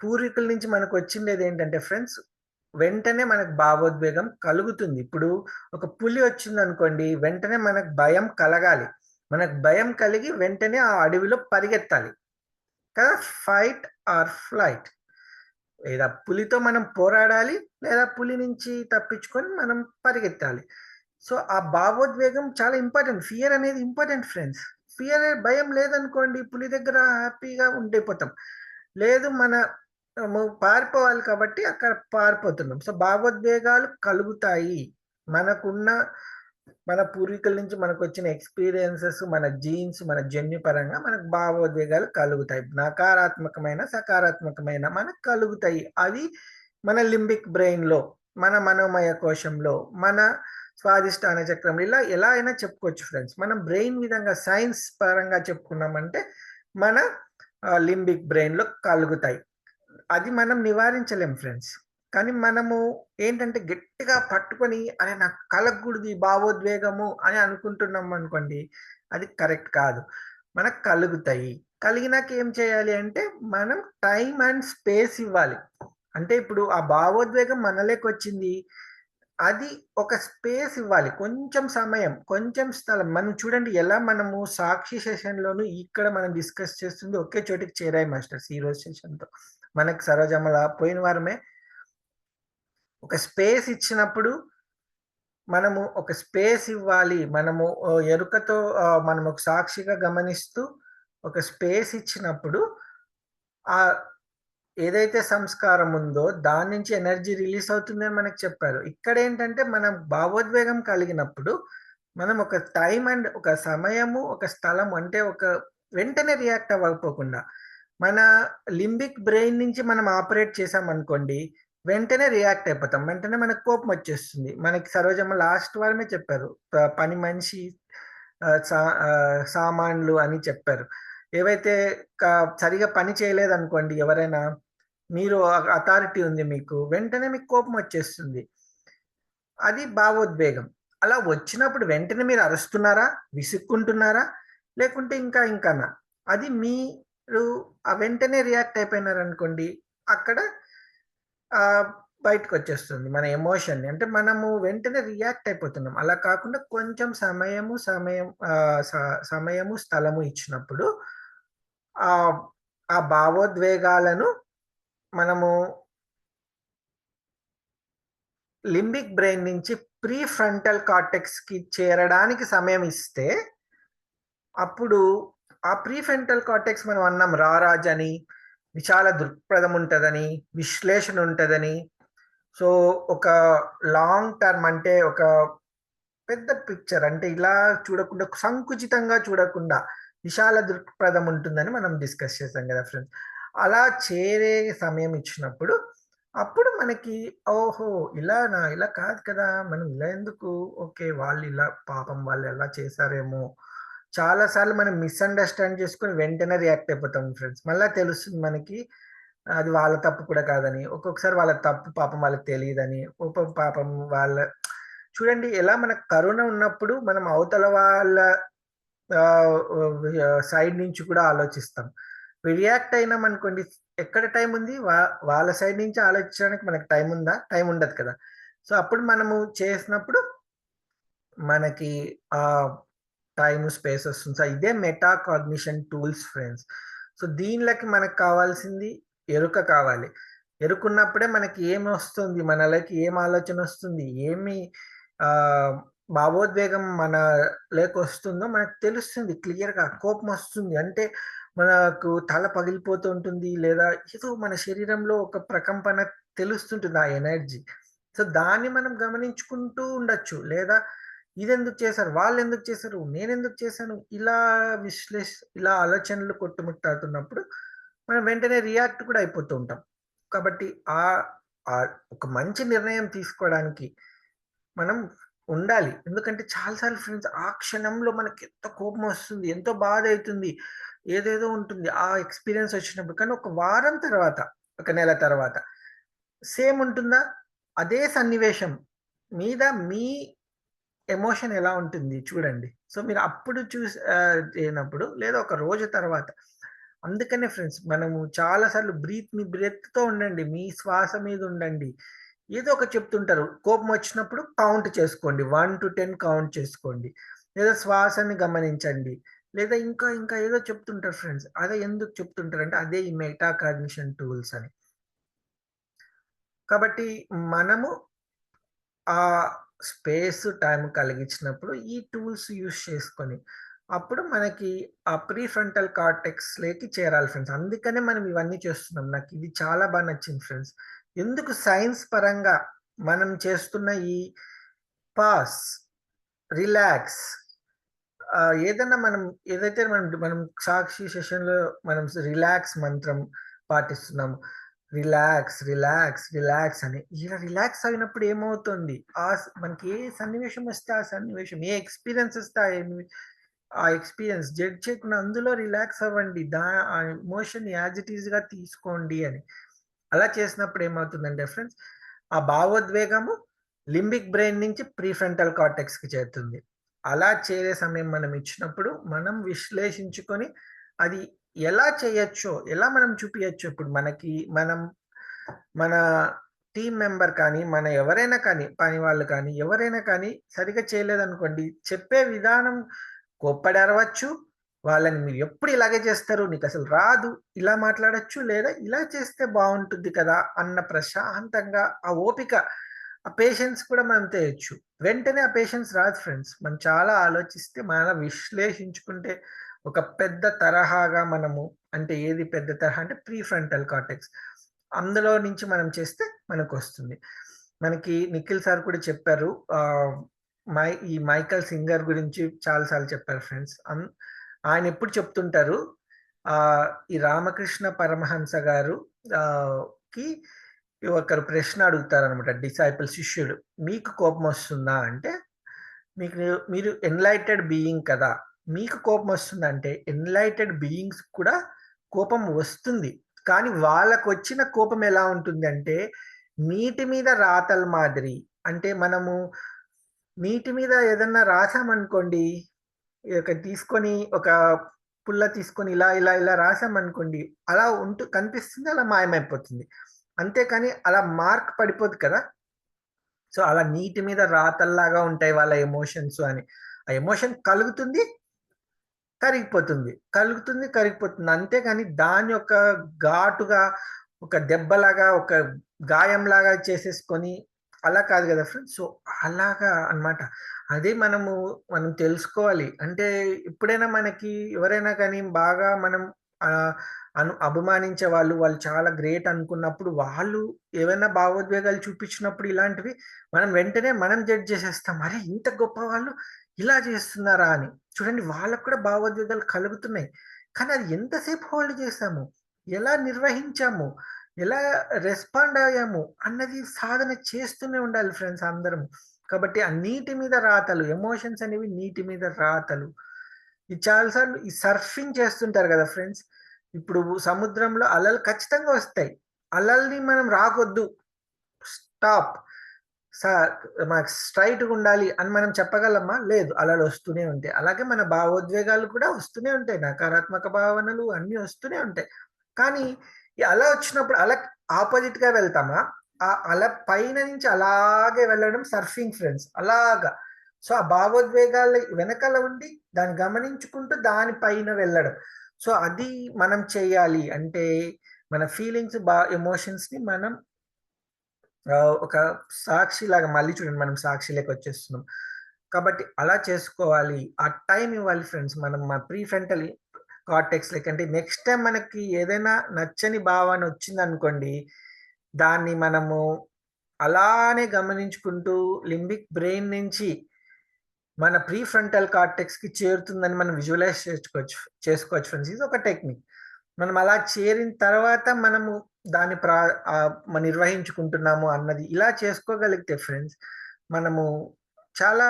పూర్వీకుల నుంచి మనకొచ్చిందేదేంటంటే ఫ్రెండ్స్, వెంటనే మనకు భావోద్వేగం కలుగుతుంది. ఇప్పుడు ఒక పులి వచ్చిందనుకోండి, వెంటనే మనకు భయం కలగాలి. మనకు భయం కలిగి వెంటనే ఆ అడవిలో పరిగెత్తాలి. కదా! Fight or flight. లేదా పులితో మనం పోరాడాలి, లేదా పులి నుంచి తప్పించుకొని మనం పరిగెత్తాలి. సో, ఆ భావోద్వేగం చాలా ఇంపార్టెంట్. ఫియర్ అనేది ఇంపార్టెంట్ ఫ్రెండ్స్. భయం లేదనుకోండి, పులి దగ్గర హ్యాపీగా ఉండిపోతాం. లేదు పారిపోవాలి కాబట్టి అక్కడ పారిపోతున్నాం. సో, భావోద్వేగాలు కలుగుతాయి. మనకున్న మన పూర్వీకుల నుంచి మనకొచ్చిన ఎక్స్‌పీరియన్సెస్, మన జీన్స్, మన జన్యుపరంగా మనకు భావోద్వేగాలు కలుగుతాయి. నకారాత్మకమైన, సకారాత్మకమైన మనకు కలుగుతాయి. అది మన లింబిక్ బ్రెయిన్‌లో, మన మనోమయ కోశంలో, మన స్వాదిష్టాన చక్రంలో ఇలా ఎలా అయినా చెప్పుకోవచ్చు ఫ్రెండ్స్. మనం బ్రెయిన్ విధంగా సైన్స్ పరంగా చెప్పుకున్నామంటే మన లింబిక్ బ్రెయిన్‌లో కలుగుతాయి. అది మనం నివారించలేం ఫ్రెండ్స్. కానీ మనము ఏంటంటే గట్టిగా పట్టుకొని అరే! నాకు కలగకూడదు ఈ భావోద్వేగము అని అనుకుంటున్నామనుకోండి, అది కరెక్ట్ కాదు. మనకు కలుగుతాయి. కలిగినాక ఏం చేయాలి అంటే మనం టైమ్ అండ్ స్పేస్ ఇవ్వాలి. అంటే ఇప్పుడు ఆ భావోద్వేగం మనలోకొచ్చింది. అది ఒక స్పేస్ ఇవ్వాలి. కొంచెం సమయం, కొంచెం స్థలం. మనం చూడండి ఎలా మనము సాక్షి సెషన్‌లోను ఇక్కడ మనం డిస్కస్ చేస్తుంది ఒకే చోటికి చేరాయి మాస్టర్స్ ఈరోజు సెషన్‌తో. మనకు సరోజమ్మల పోయిన వారమే ఒక స్పేస్ ఇచ్చినప్పుడు మనము ఒక స్పేస్ ఇవ్వాలి. మనము ఎరుకతో మనం ఒక సాక్షిగా గమనిస్తూ ఒక స్పేస్ ఇచ్చినప్పుడు ఆహ్, ఏదైతే సంస్కారం ఉందో దాని నుంచి ఎనర్జీ రిలీజ్ అవుతుందని మనకు చెప్పారు. ఇక్కడేంటంటే మనం భావోద్వేగం కలిగినప్పుడు మనం ఒక టైమ్ అండ్ ఒక సమయము, ఒక స్థలం అంటే ఒక వెంటనే రియాక్ట్ అవ్వకపోకుండా మన లింబిక్ బ్రెయిన్ నుంచి మనం ఆపరేట్ చేశామనుకోండి, వెంటనే రియాక్ట్ అయిపోతాం. వెంటనే మనకు కోపమొచ్చేస్తుంది. మనకి సరోజమ్మ లాస్ట్ వారమే చెప్పారు. పని మనిషి సామాన్లు అని చెప్పారు. ఏవైతే క సరిగ్గా పని చేయలేదనుకోండి ఎవరైనా, మీరు అథారిటీ ఉంది మీకు. వెంటనే మీకు కోపమొచ్చేస్తుంది. అది భావోద్వేగం. అలా వచ్చినప్పుడు వెంటనే మీరు అరుస్తున్నారా? విసుక్కుంటున్నారా? లేకుంటే ఇంకానా? అది మీరు వెంటనే రియాక్ట్ అయిపోయినారనుకోండి, అక్కడ ఆహ్, బయటకొచ్చేస్తుంది మన ఎమోషన్. అంటే మనము వెంటనే రియాక్ట్ అయిపోతున్నాం. అలా కాకుండా కొంచెం సమయము, స్థలము ఇచ్చినప్పుడు ఆహ్, ఆ భావోద్వేగాలను మనము లింబిక్ బ్రెయిన్ నుంచి ప్రీ ఫ్రంటల్ కార్టెక్స్‌కి చేరడానికి సమయం ఇస్తే, అప్పుడు ఆ ప్రీ ఫ్రంటల్ కార్టెక్స్ మనం అన్నాం రారాజని, విశాల దృక్పథం ఉంటదని, విశ్లేషణ ఉంటదని. సో, ఒక లాంగ్ టర్మ్ అంటే ఒక పెద్ద పిక్చర్ అంటే ఇలా చూడకుండా సంకుచితంగా చూడకుండా విశాల దృక్పథం ఉంటుందని మనం డిస్కస్ చేసాం గదా ఫ్రెండ్స్. అలా చేరే సమయం ఇచ్చినప్పుడు, అప్పుడు మనకి ఓహో! ఇలానా? ఇలా కాదు కదా! మనం ఇలా ఎందుకు ఓకే. వాళ్ళిలా పాపం వాళ్ళలా చేశారేమో! చాలా సార్లు మనం మిస్‌అండర్‌స్టాండ్ చేసుకొని వెంటనే రియాక్ట్ అయిపోతాం ఫ్రెండ్స్. మళ్ళా తెలుస్తుంది మనకి అది వాళ్ళ తప్పు కూడా కాదని. ఒక్కొక్కసారి వాళ్ళ తప్పు పాపం వాళ్ళకి తెలీదని. పాపం వాళ్ళ చూడండి ఎలా మనకు కరుణ ఉన్నప్పుడు మనం అవతల వాళ్ళ సైడ్ నుంచి కూడా ఆలోచిస్తాం. రియాక్ట్ అయినామనుకోండి ఎక్కడ టైముంది? వాళ్ళ సైడ్ నుంచి ఆలోచించడానికి మనకు టైముందా? టైం ఉండదు కదా! సో, అప్పుడు మనము చేసినప్పుడు మనకి ఆహ్, టైము, స్పేస్ ఒస్తుంది. సో, ఇదే metacognition tools friends. So, దీనిలకి మనకు కావాల్సింది ఎరుక కావాలి. ఎరుకున్నప్పుడే మనకి ఏమొస్తుంది? మనలోకి ఏం ఆలోచనొస్తుంది? ఏమి ఆహ్, భావోద్వేగం మనలోకొస్తుందో మనకు తెలుస్తుంది క్లియర్‌గా. కోపమొస్తుంది. అంటే మనకు తల పగిలిపోతూ ఉంటుంది. లేదా ఏదో మన శరీరంలో ఒక ప్రకంపన తెలుస్తుంటుంది ఆ ఎనర్జీ. సో, దాన్ని మనం గమనించుకుంటూ ఉండొచ్చు. లేదా ఇదెందుకు చేశారు? వాళ్ళెందుకు చేశారు? నేనెందుకు చేశాను? ఇలా ఆలోచనలు కొట్టుమిట్టాడుతున్నప్పుడు మనం వెంటనే రియాక్ట్ కూడా అయిపోతూ ఉంటాం. కాబట్టి ఆహ్, ఒక మంచి నిర్ణయం తీసుకోవడానికి మనం ఉండాలి. ఎందుకంటే చాలా సార్లు ఫ్రెండ్స్ ఆ క్షణంలో మనకెంత కోపమొస్తుంది, ఎంతో బాధైతుంది, ఏదేదో ఉంటుంది. ఆ ఎక్స్‌పీరియన్స్ వచ్చినప్పుడు. కానీ ఒక వారం తర్వాత, ఒక నెల తర్వాత సేమ్ ఉంటుందా? అదే సన్నివేశం మీద మీ ఎమోషన్ ఎలా ఉంటుంది చూడండి. సో, మీరు అప్పుడు చేయనప్పుడు లేదా ఒక రోజు తర్వాత అందుకనే ఫ్రెండ్స్ మనము చాలా సార్లు మీ బ్రెత్‌తో ఉండండి. మీ శ్వాస మీద ఉండండి. ఏదో ఒకటి చెప్తుంటారు. కోపమొచ్చినప్పుడు కౌంట్ చేసుకోండి. 1-10 కౌంట్ చేసుకోండి. లేదా శ్వాసని గమనించండి. లేదా ఇంకా ఏదో చెప్తుంటారు ఫ్రెండ్స్. అదే ఎందుకు చెప్తుంటారంటే అదే ఈ మెటా కాగ్నిషన్ టూల్స్ అని. కాబట్టి మనము స్పేస్, టైమ్ కలిగించినప్పుడు ఈ టూల్స్ యూజ్ చేసుకొని, అప్పుడు మనకి ఆ ప్రీఫ్రంటల్ కార్టెక్స్‌లోకి చేరాలి ఫ్రెండ్స్. అందుకనే మనం ఇవన్నీ చేస్తున్నాం. నాకిది చాలా నచ్చింది ఫ్రెండ్స్. ఎందుకు సైన్స్ పరంగా మనం చేస్తున్న ఈ పాస్, రిలాక్స్ ఏదన్నా మనం ఏదైతే మనం మనం సాక్షి సెషన్‌లో మనం రిలాక్స్ మంత్రం పాటిస్తున్నాము. రిలాక్స్, రిలాక్స్, రిలాక్స్ అని. ఇలా రిలాక్స్ అయినప్పుడు ఏమవుతుంది? మనకి ఏ సన్నివేశం వస్తే ఆ సన్నివేశం, ఏ ఎక్స్‌పీరియన్స్ వస్తే ఆ ఎక్స్‌పీరియన్స్ జడ్జ్ చేయకుండా అందులో రిలాక్స్ అవ్వండి. ఆ ఎమోషన్‌ని యాజ్ ఇట్ ఈస్‌గా తీసుకోండి అని. అలా చేసినప్పుడు ఏమవుతుందంటే ఫ్రెండ్స్, ఆ భావోద్వేగము లింబిక్ బ్రెయిన్ నుంచి ప్రీఫ్రంటల్ కార్టెక్స్‌కి చేరుతుంది. అలా చేరే సమయం మనం ఇచ్చినప్పుడు, మనం విశ్లేషించుకొని అది ఎలా చేయొచ్చో, ఎలా మనం చూపియచ్చో ఇప్పుడు మన టీమ్ మెంబర్ కానీ, మన ఎవరైనా కానీ, పని వాళ్ళు కానీ, ఎవరైనా కానీ సరిగ్గా చేయలేదనుకోండి, చెప్పే విధానం కోప్పడి అరవచ్చు. వాళ్ళని మీరు ఎప్పుడు ఇలాగే చేస్తారు, నీకసలు రాదు, ఇలా మాట్లాడొచ్చు. లేదా ఇలా చేస్తే బావుంటుంది కదా! అన్న ప్రశాంతంగా ఆ ఓపిక, ఆ పేషెన్స్ కూడా మనం తేయొచ్చు. వెంటనే ఆ పేషెన్స్ రాదు ఫ్రెండ్స్. మనం చాలా ఆలోచిస్తే, విశ్లేషించుకుంటే ఒక పెద్ద తరహాగా మనము అంటే ఏది పెద్ద తరహా అంటే ప్రీఫ్రంటల్ కార్టెక్స్. అందులో నుంచి మనం చేస్తే మనకొస్తుంది. మనకి నిఖిల్ సార్ కూడా చెప్పారు. ఆహ్, ఈ మైకల్ సింగర్ గురించి చాలా సార్లు చెప్పారు ఫ్రెండ్స్. ఆయనెప్పుడు చెప్తుంటారు. ఈ రామకృష్ణ పరమహంస గారు ఆహ్, కి ఒకరు ప్రశ్న అడుగుతారనమాట శిష్యుడు. "మీకు కోపమొస్తుందా?" అంటే మీరు ఎన్‌లైటెడ్ బీయింగ్ కదా! మీకు కోపమొస్తుందంటే, ఎన్‌లైటెడ్ బీయింగ్స్ కూడా కోపం వస్తుంది. కానీ వాళ్ళకొచ్చిన కోపం ఎలా ఉంటుందంటే, నీటి మీద రాతల మాదిరి. అంటే మనము నీటి మీద ఏదన్నా రాసామనుకోండి, ఒక పుల్ల తీసుకొని ఇలా రాసామనుకోండి, అలా కనిపిస్తుంది. అలా మాయమైపోతుంది. అంతేకాని అలా మార్క్ పడిపోదు కదా! సో, అలా నీటి మీద రాతల్లాగా ఉంటాయి వాళ్ళ ఎమోషన్స్ అని. ఆ ఎమోషన్ కలుగుతుంది, కరిగిపోతుంది. కలుగుతుంది, కరిగిపోతుంది. అంతేగాని దాని యొక్క ఘాటుగా, ఒక దెబ్బలాగా, ఒక గాయంలాగా చేసేసుకొని అలా కాదు గదా ఫ్రెండ్స్. సో, అలాగా అన్నమాట. అదే మనం తెలుసుకోవాలి. అంటే ఎప్పుడైనా మనకి ఎవరైనా కానీ బాగా మనం ఆహ్, అభిమానించే వాళ్ళు చాలా గ్రేట్ అనుకున్నప్పుడు, వాళ్ళు ఏవైనా భావోద్వేగాలు చూపించినప్పుడు ఇలాంటివి మనం వెంటనే జడ్జ్ చేసేస్తాం. అరే! ఇంత గొప్పవాళ్ళు ఇలా చేస్తున్నారా అని. చూడండి వాళ్ళకి కూడా భావోద్వేగాలు కలుగుతున్నాయి. కానీ అది ఎంతసేపు హోల్డ్ చేశాము? ఎలా నిర్వహించాము? ఎలా రెస్పాండ్ అయ్యాము? అన్నది సాధన చేస్తూనే ఉండాలి ఫ్రెండ్స్ అందరము. కాబట్టి ఆ నీటి మీద రాతలు, ఎమోషన్స్ అనేవి నీటి మీద రాతలు. ఇది చాలా సార్లు ఈ సర్ఫింగ్ చేస్తుంటారు గదా ఫ్రెండ్స్. ఇప్పుడు సముద్రంలో అలలు ఖచ్చితంగా వస్తాయి. అలల్ని మనం రాకొద్దు, స్టాప్. సార్ మాకు స్ట్రెయిట్‌గుండాలి అని మనం చెప్పగలమా? లేదు. అలలొస్తూనే ఉంటాయి. అలాగే మన భావోద్వేగాలు కూడా వస్తూనే ఉంటాయి. నకారాత్మక భావనలు అన్నీ వస్తూనే ఉంటాయి. కానీ ఈ అల వచ్చినప్పుడు అలకి ఆపోజిట్‌గా వెళ్తామా? ఆ అల పైన నుంచి అలాగే వెళ్ళడం సర్ఫింగ్ ఫ్రెండ్స్. అలాగా. సో, ఆ భావోద్వేగాల వెనకాల ఉండి దాన్ని గమనించుకుంటూ దాని పైన వెళ్ళడం. సో, అది మనం చేయాలి. అంటే మన ఫీలింగ్స్ ఎమోషన్స్‌ని మనం ఒక సాక్షిలాగా మళ్ళీ చూడండి మనం సాక్షిలోకొచ్చేస్తున్నాం. కాబట్టి అలా చేసుకోవాలి. ఆ టైమ్ ఇవ్వాలి ఫ్రెండ్స్. మనం మా ప్రీఫ్రంటల్ కార్టెక్స్ అంటే నెక్స్ట్ టైమ్ మనకి ఏదైనా నచ్చని భావన వచ్చిందనుకోండి, దాన్ని మనము అలానే గమనించుకుంటూ లింబిక్ బ్రెయిన్ నుంచి మన ప్రీఫ్రంటల్ కార్టెక్స్‌కి చేరుతుందని మనం విజువలైజ్ చేసుకోవచ్చు ఫ్రెండ్స్. ఇది ఒక టెక్నిక్. మనం అలా చేరిన తర్వాత మనము దాన్ని నిర్వహించుకుంటున్నాము అన్నది ఇలా చేసుకోగలిగితే ఫ్రెండ్స్, మనము చాలా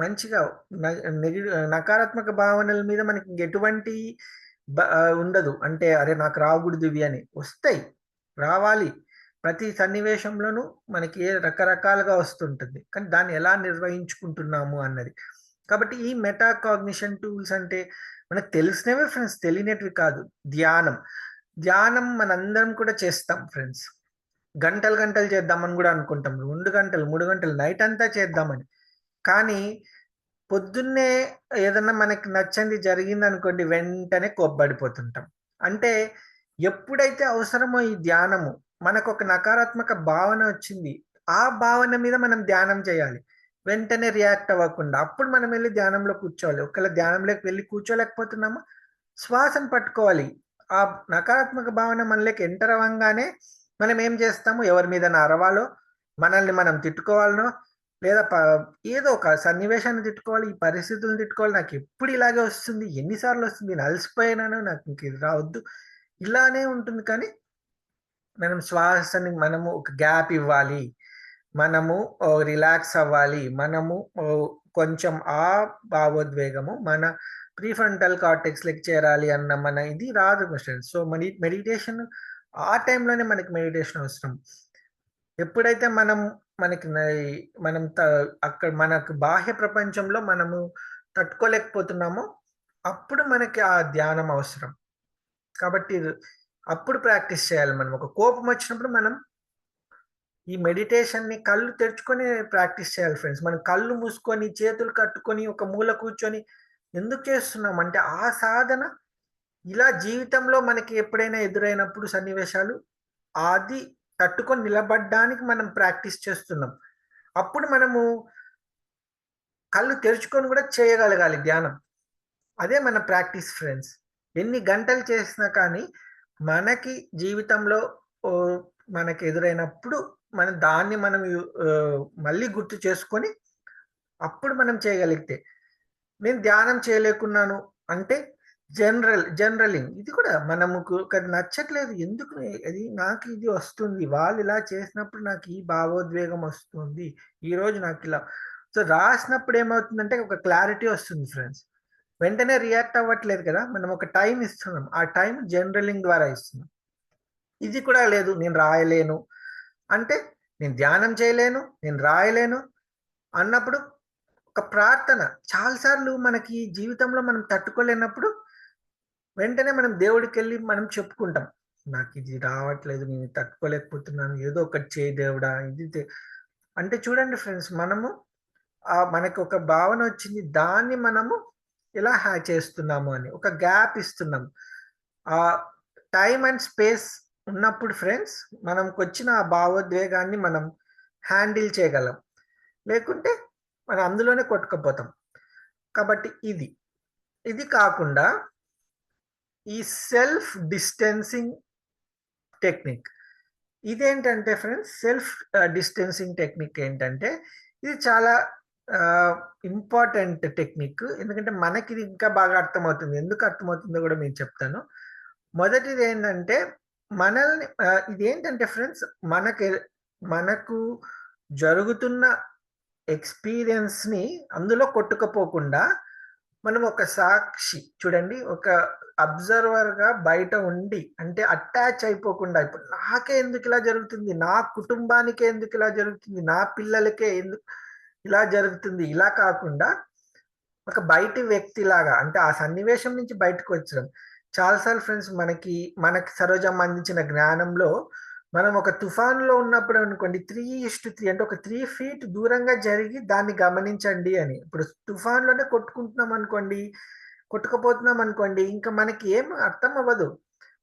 మంచిగా న నెగె నకారాత్మక భావనల మీద మనకి ఎటువంటి ఉండదు. అంటే అరే! నాకు రాకూడదు ఇవి అని. వస్తాయి. రావాలి. ప్రతి సన్నివేశంలోనూ మనకి రకరకాలుగా వస్తుంటుంది. కానీ దాన్ని ఎలా నిర్వహించుకుంటున్నాము అన్నది. కాబట్టి ఈ మెటా కాగ్నిషన్ టూల్స్ అంటే మనకు తెలిసినవే ఫ్రెండ్స్, తెలియనిటివి కాదు. ధ్యానం. ధ్యానం మనందరం కూడా చేస్తాం ఫ్రెండ్స్. గంటలు గంటలు చేద్దామని గూడా అనుకుంటాం. 2 గంటలు, 3 గంటలు నైట్ అంతా చేద్దామని. కానీ పొద్దున్నే ఏదన్నా మనకి నచ్చనిది జరిగిందనుకోండి, వెంటనే కోప్పడిపోతుంటాం. అంటే ఎప్పుడైతే అవసరమో ఈ ధ్యానము, మనకొక నకారాత్మక భావన వచ్చింది. ఆ భావన మీద మనం ధ్యానం చేయాలి. వెంటనే రియాక్ట్ అవ్వకుండా. అప్పుడు మనం వెళ్లి ధ్యానంలో కూర్చోవాలి. ఒకవేళ ధ్యానంలోకి వెళ్లి కూర్చోలేకపోతున్నామా, శ్వాసను పట్టుకోవాలి. ఆ నకారాత్మక భావన మనలోకి ఎంటర్ అవ్వంగానే మనం ఏం చేస్తాము, ఎవరి మీదైనా అరవాలో, మనల్ని మనం తిట్టుకోవాలనో, లేదా ఏదో ఒక సన్నివేశాన్ని తిట్టుకోవాలి, ఈ పరిస్థితులను తిట్టుకోవాలి. నాకెప్పుడు ఇలాగే వస్తుంది. ఎన్ని సార్లు వస్తుంది. నేను అలసిపోయాను. నాకు ఇంక ఇది రావద్దు. ఇలానే ఉంటుంది. కానీ మనం శ్వాసని మనము ఒక గ్యాప్ ఇవ్వాలి. మనము రిలాక్స్ అవ్వాలి. మనము కొంచెం ఆ భావోద్వేగము మన ప్రీఫ్రంటల్ కార్టెక్స్‌లోకి చేరాలి అన్న మన ఇది రాదు క్వెషన్. సో, మెడిటేషన్ ఆ టైంలోనే మనకి మెడిటేషన్ అవసరం. ఎప్పుడైతే మనకి మనం అక్కడ మనకు బాహ్య ప్రపంచంలో మనము తట్టుకోలేకపోతున్నామో, అప్పుడు మనకి ఆ ధ్యానం అవసరం. కాబట్టి అప్పుడు ప్రాక్టీస్ చేయాలి మనం. ఒక కోపం వచ్చినప్పుడు మనం ఈ మెడిటేషన్‌ని కళ్ళు తెరుచుకొని ప్రాక్టీస్ చేయాలి ఫ్రెండ్స్. మనం కళ్ళు మూసుకొని, చేతులు కట్టుకొని, ఒక మూల కూర్చొని ఎందుకు చేస్తున్నాం అంటే, ఆ సాధన ఇలా జీవితంలో మనకి ఎప్పుడైనా ఎదురైనప్పుడు సన్నివేశాలు, అది తట్టుకొని నిలబడ్డానికి మనం ప్రాక్టీస్ చేస్తున్నాం. అప్పుడు మనము కళ్ళు తెరుచుకొని గూడా చేయగలగాలి ధ్యానం. అదే మన ప్రాక్టీస్ ఫ్రెండ్స్. ఎన్ని గంటలు చేసినా కానీ, మనకి జీవితంలో ఓహ్, మనకి ఎదురైనప్పుడు మనం దాన్ని మనం మళ్ళీ గుర్తు చేసుకొని, అప్పుడు మనం చేయగలిగితే. నేను ధ్యానం చేయలేకున్నాను అంటే జనరలింగ్. ఇది కూడా మనముకు ఒకటి నచ్చట్లేదు. ఎందుకు అది నాకు ఇది వస్తుంది. వాళ్ళు ఇలా చేసినప్పుడు నాకు ఈ భావోద్వేగం వస్తుంది. ఈరోజు నాకిలా సో, రాసినప్పుడు ఏమవుతుందంటే ఒక క్లారిటీ వస్తుంది ఫ్రెండ్స్. వెంటనే రియాక్ట్ అవ్వట్లేదు కదా! మనం ఒక టైమ్ ఇస్తున్నాం. ఆ టైమ్ జనరలింగ్ ద్వారా ఇస్తున్నాం. ఇది కూడా లేదు. నేను రాయలేను. అంటే నేను ధ్యానం చేయలేను. నేను రాయలేను అన్నప్పుడు ఒక ప్రార్థన. చాలా సార్లు మనకి జీవితంలో మనం తట్టుకోలేనప్పుడు వెంటనే మనం దేవుడికెళ్ళి మనం చెప్పుకుంటాం. నాకిది రావట్లేదు. నేను తట్టుకోలేకపోతున్నాను. ఏదో ఒకటి చేయి దేవుడా! అంటే చూడండి ఫ్రెండ్స్, మనము మనకొక భావనొచ్చింది. దాన్ని మనము ఎలా చేస్తున్నాము అని. ఒక గ్యాప్ ఇస్తున్నాం. ఆహ్, టైమ్ అండ్ స్పేస్ ఉన్నప్పుడు ఫ్రెండ్స్, మనకొచ్చిన ఆ భావోద్వేగాన్ని మనం హ్యాండిల్ చేయగలం. లేకుంటే మనం అందులోనే కొట్టుకుపోతాం. కాబట్టి ఇది. ఇది కాకుండా ఈ సెల్ఫ్ డిస్టెన్సింగ్ టెక్నిక్. ఇదేంటంటే ఫ్రెండ్స్, సెల్ఫ్ డిస్టెన్సింగ్ టెక్నిక్ ఏంటంటే, ఇది చాలా ఆహ్, ఇంపార్టెంట్ టెక్నిక్. ఎందుకంటే మనకిది ఇంకా బాగా అర్థమవుతుంది. ఎందుకు అర్థమవుతుందో గూడా మీకు చెప్తాను. మొదటిదేంటంటే మనల్ని ఇదేంటంటే ఫ్రెండ్స్, మనకు జరుగుతున్న ఎక్స్‌పీరియన్స్‌ని అందులో కొట్టుకుపోకుండా, మనం ఒక సాక్షి చూడండి. ఒక అబ్జర్వర్‌గా బయట ఉండి, అంటే అటాచ్ అయిపోకుండా, ఇప్పుడు నాకే ఎందుకిలా జరుగుతుంది? నా కుటుంబానికే ఎందుకిలా జరుగుతుంది? నా పిల్లలకే ఎందుకు ఇలా జరుగుతుంది? ఇలా కాకుండా ఒక బయటి వ్యక్తిలాగా, అంటే ఆ సన్నివేశం నుంచి బయటకొచ్చడం. చాలా సార్లు ఫ్రెండ్స్ మనకి సరోజమ్మ అందించిన జ్ఞానంలో మనం ఒక తుఫాన్‌లో ఉన్నప్పుడు అనుకోండి 3:3 అంటే ఒక 3 ఫీట్ దూరంగా జరిగి దాన్ని గమనించండి అని. ఇప్పుడు తుఫాన్‌లోనే కొట్టుకుపోతున్నామనుకోండి, ఇంక మనకి ఏం అర్థం అవ్వదు.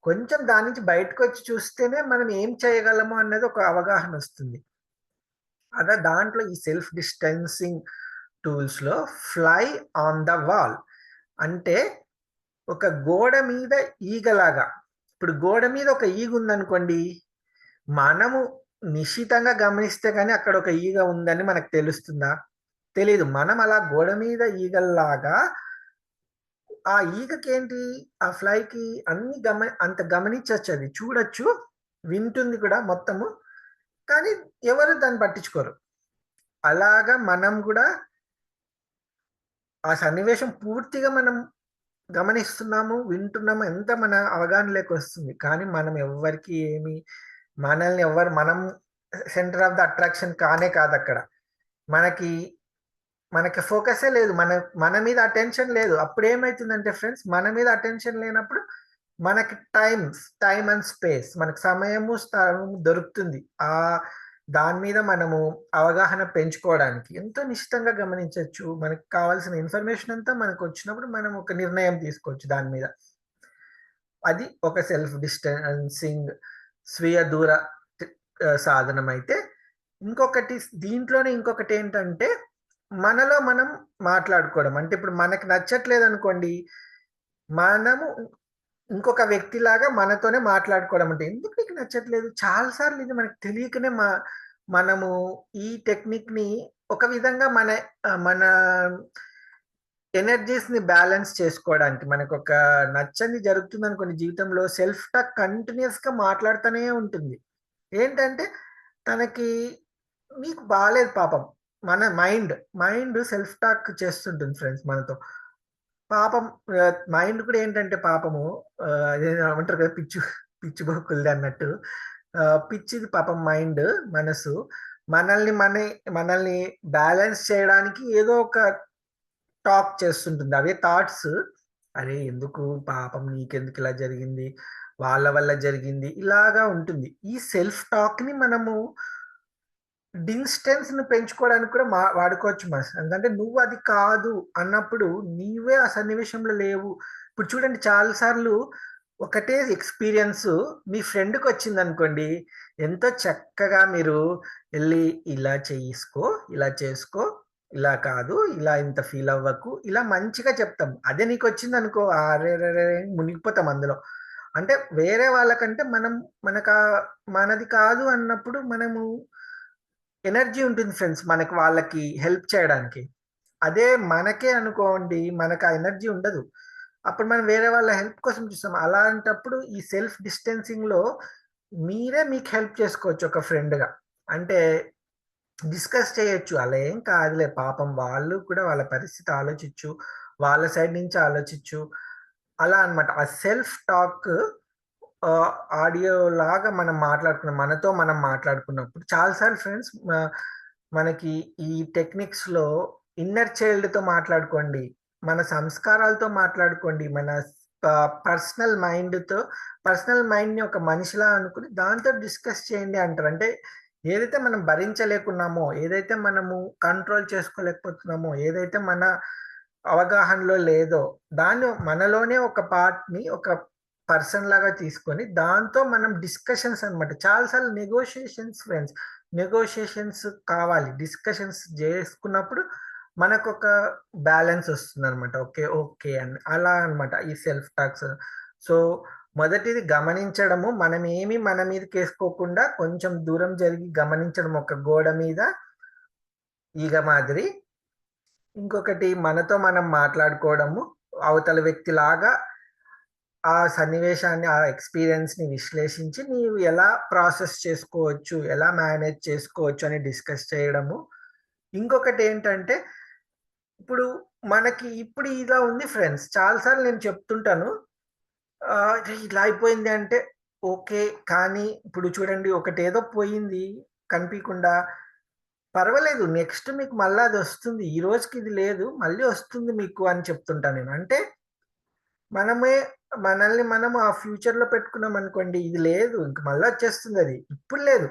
కొంచెం దాని నుంచి బయటకొచ్చి చూస్తేనే మనం ఏం చేయగలము అన్నది ఒక అవగాహనొస్తుంది. దాంట్లో ఈ సెల్ఫ్ డిస్టెన్సింగ్ టూల్స్‌లో ఫ్లై ఆన్ ద వాల్ అంటే ఒక గోడ మీద ఈగలాగా. ఇప్పుడు గోడ మీద ఒక ఈగ ఉందనుకోండి, మనము నిశితంగా గమనిస్తే గాని అక్కడ ఒక ఈగ ఉందని మనకు తెలుస్తుందా? తెలీదు. మనం అలా గోడ మీద ఈగల్లాగా ఆ ఈగకేంటి, ఆ ఫ్లైకి అన్ని అంత గమనించొచ్చు, అది చూడొచ్చు, వింటుంది కూడా మొత్తము. కానీ ఎవరు దాన్ని పట్టించుకోరు. అలాగా మనం గూడా ఆ సన్నివేశం పూర్తిగా మనం గమనిస్తున్నాము, వింటున్నాము, ఎంత మన అవగాహనలోకొస్తుంది. కానీ మనం ఎవ్వరికీ ఏమి మనల్ని ఎవ్వరు మనం సెంటర్ ఆఫ్ ద అట్రాక్షన్ కానే కాదక్కడ. మనకి మనకి ఫోకసే లేదు. మన మీద అటెన్షన్ లేదు. అప్పుడేమైతుందంటే ఫ్రెండ్స్, మన మీద అటెన్షన్ లేనప్పుడు మనకి టైమ్ అండ్ స్పేస్, మనకు సమయము, స్థలము దొరుకుతుంది. దాని మీద మనము అవగాహన పెంచుకోవడానికి ఎంతో నిశితంగా గమనించొచ్చు. మనకు కావాల్సిన ఇన్ఫర్మేషన్ అంతా మనకొచ్చినప్పుడు మనం ఒక నిర్ణయం తీసుకోవచ్చు దాని మీద. అది ఒక సెల్ఫ్ డిస్టెన్సింగ్, స్వీయ దూర సాధనమైతే. ఇంకొకటి దీంట్లోనే ఇంకొకటేంటంటే, మనలో మనం మాట్లాడుకోవడం. అంటే ఇప్పుడు మనకి నచ్చట్లేదనుకోండి, మనము ఇంకొక వ్యక్తిలాగా మనతోనే మాట్లాడుకోవడం. అంటే, "ఎందుకు నీకు నచ్చట్లేదు?" చాలా సార్లు ఇది మనకు తెలియకనే మనము ఈ టెక్నిక్‌ని ఒక విధంగా మన ఎనర్జీస్‌ని బ్యాలెన్స్ చేసుకోవడానికి, మనకొక నచ్చనిది జరుగుతుందనుకోండి జీవితంలో, సెల్ఫ్ టాక్ కంటిన్యూయస్‌గా మాట్లాడుతూనే ఉంటుంది. ఏంటంటే, తనకి మీకు బాలేదు పాపం. మన మైండ్ సెల్ఫ్ టాక్ చేస్తుంటుంది ఫ్రెండ్స్ మనతో. పాపం మైండ్ కూడా ఏంటంటే పాపము, అదేదో ఏమంటారు కదా! పిచ్చి బొక్కులది అన్నట్టు. పిచ్చిది పాపం మైండ్, మనసు. మనల్ని మనల్ని బ్యాలెన్స్ చేయడానికి ఏదో ఒక టాక్ చేస్తుంటుంది. అవే థాట్స్. "అరే! ఎందుకు పాపం, నీకెందుకిలా జరిగింది? వాళ్ళ వల్ల జరిగింది." ఇలాగా ఉంటుంది. ఈ సెల్ఫ్ టాక్‌ని మనము డిస్టెన్స్‌ని పెంచుకోవడానికి కూడా వాడుకోవచ్చు ఎందుకంటే నువ్వది కాదు అన్నప్పుడు, నీవే ఆ సన్నివేశంలో లేవు. ఇప్పుడు చూడండి, చాలా సార్లు ఒకటే ఎక్స్‌పీరియన్సు మీ ఫ్రెండ్‌కొచ్చిందనుకోండి, ఎంతో చక్కగా మీరు ఎళ్లి ఇలా చేసుకో, ఇలా చేసుకో, ఇలా కాదు, ఇలా ఇంత ఫీల్ అవ్వకు, ఇలా మంచిగా చెప్తాం. అదే నీకొచ్చిందనుకో, అరెరెరే! మునిగిపోతాం అందులో. అంటే వేరే వాళ్ళకంటే మనది కాదు అన్నప్పుడు మనము ఎనర్జీ ఉంటుంది ఫ్రెండ్స్, మనకి వాళ్ళకి హెల్ప్ చేయడానికి. అదే మనకే అనుకోండి, మనకు ఆ ఎనర్జీ ఉండదు. అప్పుడు మనం వేరే వాళ్ళ హెల్ప్ కోసం చూస్తాం. అలాంటప్పుడు ఈ సెల్ఫ్ డిస్టెన్సింగ్‌లో మీరే మీకు హెల్ప్ చేసుకోవచ్చు ఒక ఫ్రెండ్‌గా. అంటే డిస్కస్ చేయొచ్చు. అలా ఏం కాదులే పాపం, వాళ్ళు కూడా వాళ్ళ పరిస్థితి ఆలోచించు, వాళ్ళ సైడ్ నుంచి ఆలోచించు. అలా అన్నమాట. ఆ సెల్ఫ్ టాక్ ఆహ్, ఆడియోలాగా మనతో మనం మాట్లాడుకున్నప్పుడు చాలా సార్లు ఫ్రెండ్స్, మనకి ఈ టెక్నిక్స్‌లో ఇన్నర్ చైల్డ్‌తో మాట్లాడుకోండి. మన సంస్కారాలతో మాట్లాడుకోండి. మన పర్సనల్ మైండ్‌ని ఒక మనిషిలా అనుకుని దాంతో డిస్కస్ చేయండి అంటారు. అంటే ఏదైతే మనం భరించలేకున్నామో, ఏదైతే మనము కంట్రోల్ చేసుకోలేకపోతున్నామో, ఏదైతే మన అవగాహనలో లేదో, దాన్ని మనలోనే ఒక పార్ట్‌ని ఒక పర్సన్ లాగా తీసుకొని, దాంతో మనం డిస్కషన్స్ అన్నమాట. చాలా సార్లు నెగోషియేషన్స్ ఫ్రెండ్స్. నెగోషియేషన్స్ కావాలి. డిస్కషన్స్ జేసుకున్నప్పుడు మనకొక బ్యాలెన్స్ ఒస్తుందనమాట. ఓకే. ఓకే. అని. అలా అన్నమాట ఈ సెల్ఫ్ టాక్స్. సో, మొదటిది గమనించడము. మనమేమి మన మీదకేసుకోకుండా కొంచెం దూరం జరిగి గమనించడం, ఒక గోడ మీద ఈగ మాదిరి. ఇంకొకటి మనతో మనం మాట్లాడుకోవడము. అవతల వ్యక్తిలాగా ఆ సన్నివేశాన్ని, ఆ ఎక్స్‌పీరియన్స్‌ని విశ్లేషించి నీవు ఎలా ప్రాసెస్ చేసుకోవచ్చు, ఎలా మేనేజ్ చేసుకోవచ్చు అని డిస్కస్ చేయడము. ఇంకొకటేంటంటే, ఇప్పుడు మనకి ఇప్పుడు ఇలా ఉంది ఫ్రెండ్స్. చాలా సార్లు నేను చెప్తుంటాను. ఇలా అయిపోయింది అంటే ఓకే. కానీ ఇప్పుడు చూడండి, ఒకటేదో పోయింది కనిపీకుండా, పర్వాలేదు, నెక్స్ట్ మీకు మళ్ళా అదొస్తుంది. ఈ రోజుకి ఇది లేదు, మళ్ళీ వస్తుంది మీకు అని చెప్తుంటా నేను. అంటే మనమే మనల్ని మనం ఆ ఫ్యూచర్‌లో పెట్టుకున్నామనుకోండి, ఇది లేదు, ఇంక మళ్ళా వచ్చేస్తుందది. ఇప్పుడు లేదు.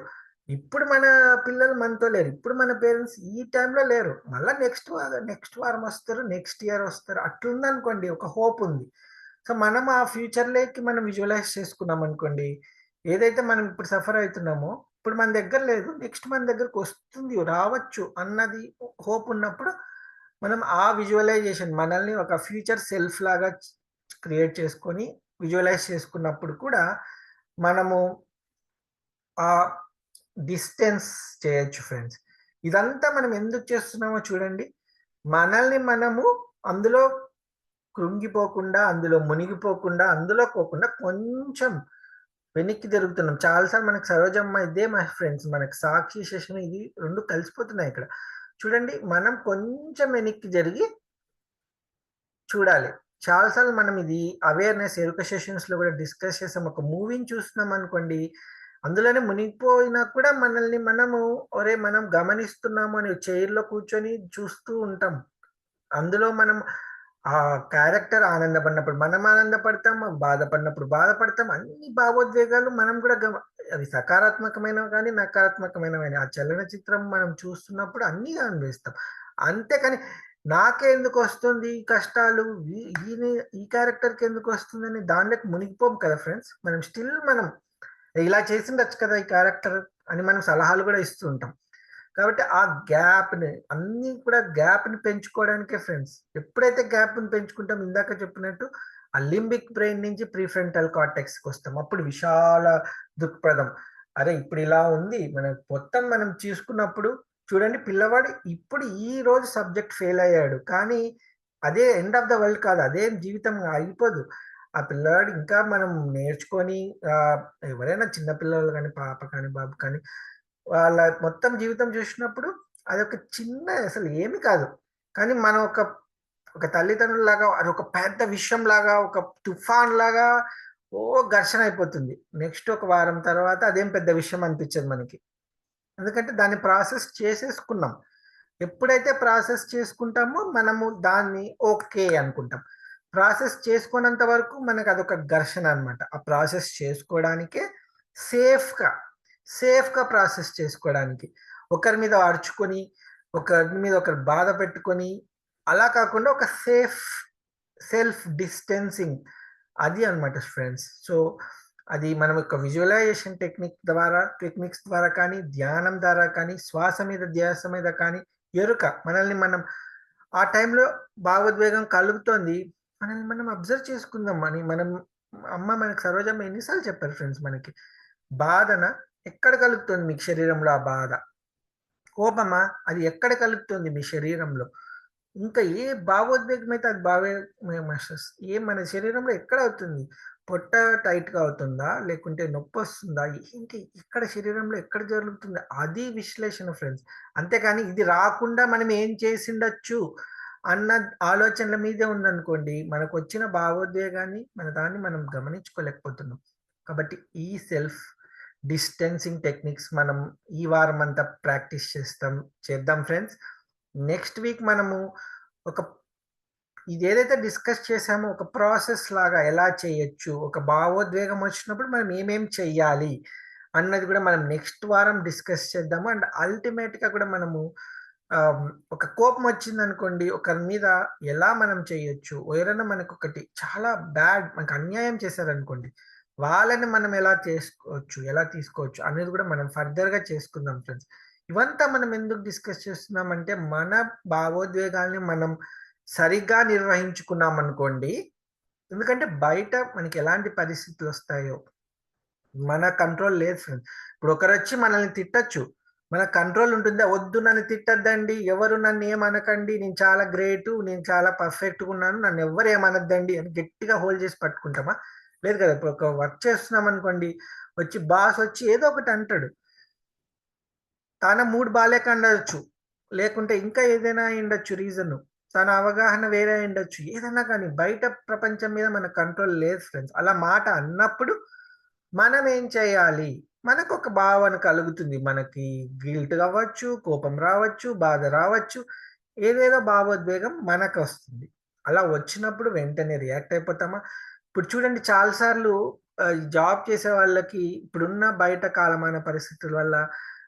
ఇప్పుడు మన పిల్లలు మనతో లేరు. ఇప్పుడు మన పేరెంట్స్ ఈ టైంలో లేరు. మళ్ళా నెక్స్ట్ వారం వస్తారు, నెక్స్ట్ ఇయర్ వస్తారు. అట్లుందనుకోండి, ఒక హోప్ ఉంది. సో, మనం ఆ ఫ్యూచర్‌లోకి మనం విజువలైజ్ చేసుకున్నామనుకోండి, ఏదైతే మనం ఇప్పుడు సఫర్ అయితున్నామో, ఇప్పుడు మన దగ్గర లేదు, నెక్స్ట్ మన దగ్గరకొస్తుంది, రావచ్చు అన్నది హోప్ ఉన్నప్పుడు, మనం ఆ విజువలైజేషన్ మనల్ని ఒక ఫ్యూచర్ సెల్ఫ్ లాగా క్రియేట్ చేసుకొని, విజువలైజ్ చేసుకున్నప్పుడు కూడా మనము ఆ డిస్టెన్స్ చేయొచ్చు ఫ్రెండ్స్. ఇదంతా మనం ఎందుకు చేస్తున్నామో చూడండి. మనల్ని మనము అందులో కృంగిపోకుండా, అందులో మునిగిపోకుండా, అందులో పోకుండా కొంచెం వెనక్కి జరుగుతున్నాం. చాలా సార్లు మనకు సరోజమ్మ ఇదే మా ఫ్రెండ్స్ మనకు సాక్షి సెషన్ ఇది 2 కలిసిపోతున్నాయి ఇక్కడ. చూడండి మనం కొంచెం వెనక్కి జరిగి చూడాలి. చాలా సార్లు మనం ఇది అవేర్‌నెస్ ఎరుక సెషన్స్‌లో కూడా డిస్కస్ చేసాం. ఒక మూవీని చూస్తున్నామనుకోండి, అందులోనే మునిగిపోయినా కూడా మనల్ని మనము మనం గమనిస్తున్నాము అని చైర్‌లో కూర్చొని చూస్తూ ఉంటాం. అందులో మనం ఆ క్యారెక్టర్ ఆనందపడినప్పుడు మనం ఆనందపడతాం. బాధపడినప్పుడు బాధపడతాం. అన్ని భావోద్వేగాలు మనం కూడా అవి సకారాత్మకమైనవి గాని, నకారాత్మకమైనవి గాని ఆ చలనచిత్రం మనం చూస్తున్నప్పుడు అన్నీ అనుభవిస్తాం. అంతేకాని నాకే ఎందుకొస్తుంది ఈ కష్టాలు, ఈ ఈని ఈ క్యారెక్టర్‌కి ఎందుకొస్తుందని దాంట్లోకి మునిగిపోము కదా ఫ్రెండ్స్. మనం ఇలా చేసుండొచ్చు కదా ఈ క్యారెక్టర్ అని మనం సలహాలు గూడా ఇస్తూ ఉంటాం. కాబట్టి ఆ గ్యాప్‌ని అన్నీ కూడా గ్యాప్‌ని పెంచుకోవడానికే ఫ్రెండ్స్. ఎప్పుడైతే గ్యాప్‌ని పెంచుకుంటామో ఇందాక చెప్పినట్టు ఆ లింబిక్ బ్రెయిన్ నుంచి ప్రీఫ్రంటల్ కార్టెక్స్‌కొస్తాం. అప్పుడు విశాల దృక్పథం. అరే! ఇప్పుడు ఇలా ఉంది. మొత్తం మనం చూసుకున్నప్పుడు చూడండి పిల్లవాడు ఇప్పుడు ఈ రోజు సబ్జెక్ట్ ఫెయిల్ అయ్యాడు. కానీ అదే ఎండ్ ఆఫ్ ద వరల్డ్ కాదు. అదేం జీవితం ఆగిపోదు. ఆ పిల్లాడు ఇంకా మనం నేర్చుకొని ఎవరైనా చిన్న పిల్లలు గాని, పాప కానీ, బాబు కానీ వాళ్ళ మొత్తం జీవితం చూసినప్పుడు అదొక చిన్న అసలు ఏమి కాదు. కానీ మనం ఒక తల్లిదండ్రుల్లాగా అదొక పెద్ద విషయంలాగా, ఒక తుఫాన్‌లాగా ఘర్షణ అయిపోతుంది. నెక్స్ట్ ఒక వారం తర్వాత అదేం పెద్ద విషయం అనిపించదు మనకి. ఎందుకంటే దాన్ని ప్రాసెస్ చేసేసుకున్నాం. ఎప్పుడైతే ప్రాసెస్ చేసుకుంటామో మనము దాన్ని ఓకే అనుకుంటాం. ప్రాసెస్ చేసుకోనంత వరకు మనకదొక ఘర్షణ అన్నమాట. ఆ ప్రాసెస్ చేసుకోవడానికే సేఫ్‌గా, సేఫ్‌గా ప్రాసెస్ చేసుకోవడానికి. ఒకరి మీద అరుచుకొని, ఒకరి మీద ఒకరు బాధ పెట్టుకొని, అలా కాకుండా ఒక సెల్ఫ్ డిస్టెన్సింగ్ అది అన్నమాట ఫ్రెండ్స్. సో, అది మనం ఒక విజువలైజేషన్ టెక్నిక్స్ ద్వారా కానీ, ధ్యానం ద్వారా కానీ, శ్వాస మీద ధ్యాస మీద కానీ, ఎరుక మనల్ని మనం ఆ టైంలో భావోద్వేగం కలుగుతోంది. మనల్ని మనం అబ్జర్వ్ చేసుకుందాం అని అమ్మ మనకు సరోజమ్మ ఎన్ని సార్లు చెప్పారు ఫ్రెండ్స్ మనకి. బాధన ఎక్కడ కలుగుతుంది మీకు శరీరంలో ఆ బాధ? కోపమా? అది ఎక్కడ కలుగుతుంది మీ శరీరంలో? ఇంకా ఏ భావోద్వేగం అయితే అది మన శరీరంలో ఎక్కడ అవుతుంది? పొట్ట టైట్‌గా అవుతుందా? లేకుంటే నొప్పొస్తుందా? ఏంటి ఇక్కడ శరీరంలో ఎక్కడ జరుగుతుంది? అది విశ్లేషణ ఫ్రెండ్స్. అంతేగాని ఇది రాకుండా మనం ఏం చేసుండొచ్చు అన్న ఆలోచనల మీదే ఉందనుకోండి, మనకొచ్చిన భావోద్వేగాన్ని దాన్ని మనం గమనించుకోలేకపోతున్నాం. కాబట్టి ఈ సెల్ఫ్ డిస్టెన్సింగ్ టెక్నిక్స్ మనం ఈ వారమంతా చేద్దాం ఫ్రెండ్స్. నెక్స్ట్ వీక్ మనము ఒక ఇదేదైతే డిస్కస్ చేసామో ఒక ప్రాసెస్ లాగా ఎలా చేయొచ్చు, ఒక భావోద్వేగం వచ్చినప్పుడు మనం ఏమేం చెయ్యాలి అన్నది కూడా మనం నెక్స్ట్ వారం డిస్కస్ చేద్దాము. అండ్ అల్టిమేట్‌గా కూడా మనము ఆహ్, ఒక కోపం వచ్చిందనుకోండి ఒకరి మీద ఎలా మనం చేయొచ్చు, ఎవరైనా మనకొకటి చాలా మనకు అన్యాయం చేశారనుకోండి, వాళ్ళని మనం ఎలా తీసుకోవచ్చు అనేది కూడా మనం ఫర్దర్‌గా చేసుకుందాం ఫ్రెండ్స్. ఇవంతా మనం ఎందుకు డిస్కస్ చేస్తున్నామంటే మన భావోద్వేగాల్ని మనం సరిగ్గా నిర్వహించుకున్నామనుకోండి. ఎందుకంటే బయట మనకెలాంటి పరిస్థితులొస్తాయో, మన కంట్రోల్ లేదు ఫ్రెండ్స్. ఇప్పుడు ఒకరొచ్చి మనల్ని తిట్టొచ్చు. మన కంట్రోల్ ఉంటుందా? వద్దు నన్ను తిట్టొద్దండి. ఎవరు నన్నేమనకండి. నేను చాలా గ్రేటు. నేను చాలా పర్ఫెక్ట్‌గున్నాను. నన్నెవ్వరు ఏమనొద్దండి అని గట్టిగా హోల్డ్ చేసి పట్టుకుంటామా? లేదు కదా! ఇప్పుడు ఒక వర్క్ చేస్తున్నామనుకోండి, బాసొచ్చి ఏదో ఒకటి అంటాడు. తన మూడ్ బాలేక ఉండొచ్చు. లేకుంటే ఇంకా ఏదైనా అయ్యుండొచ్చు రీజను. తన అవగాహన వేరే అయ్యుండొచ్చు. ఏదన్నా కానీ బయట ప్రపంచం మీద మన కంట్రోల్ లేదు ఫ్రెండ్స్. అలా మాట అన్నప్పుడు మనం ఏం చేయాలి? మనకొక భావన కలుగుతుంది. మనకి గిల్ట్ అవ్వచ్చు, కోపం రావచ్చు, బాధ రావచ్చు. ఏదేదో భావోద్వేగం మనకొస్తుంది. అలా వచ్చినప్పుడు వెంటనే రియాక్ట్ అయిపోతామా? ఇప్పుడు చూడండి చాలా సార్లు జాబ్ చేసే వాళ్ళకి ఇప్పుడున్న బయట కాలమాన పరిస్థితుల వల్ల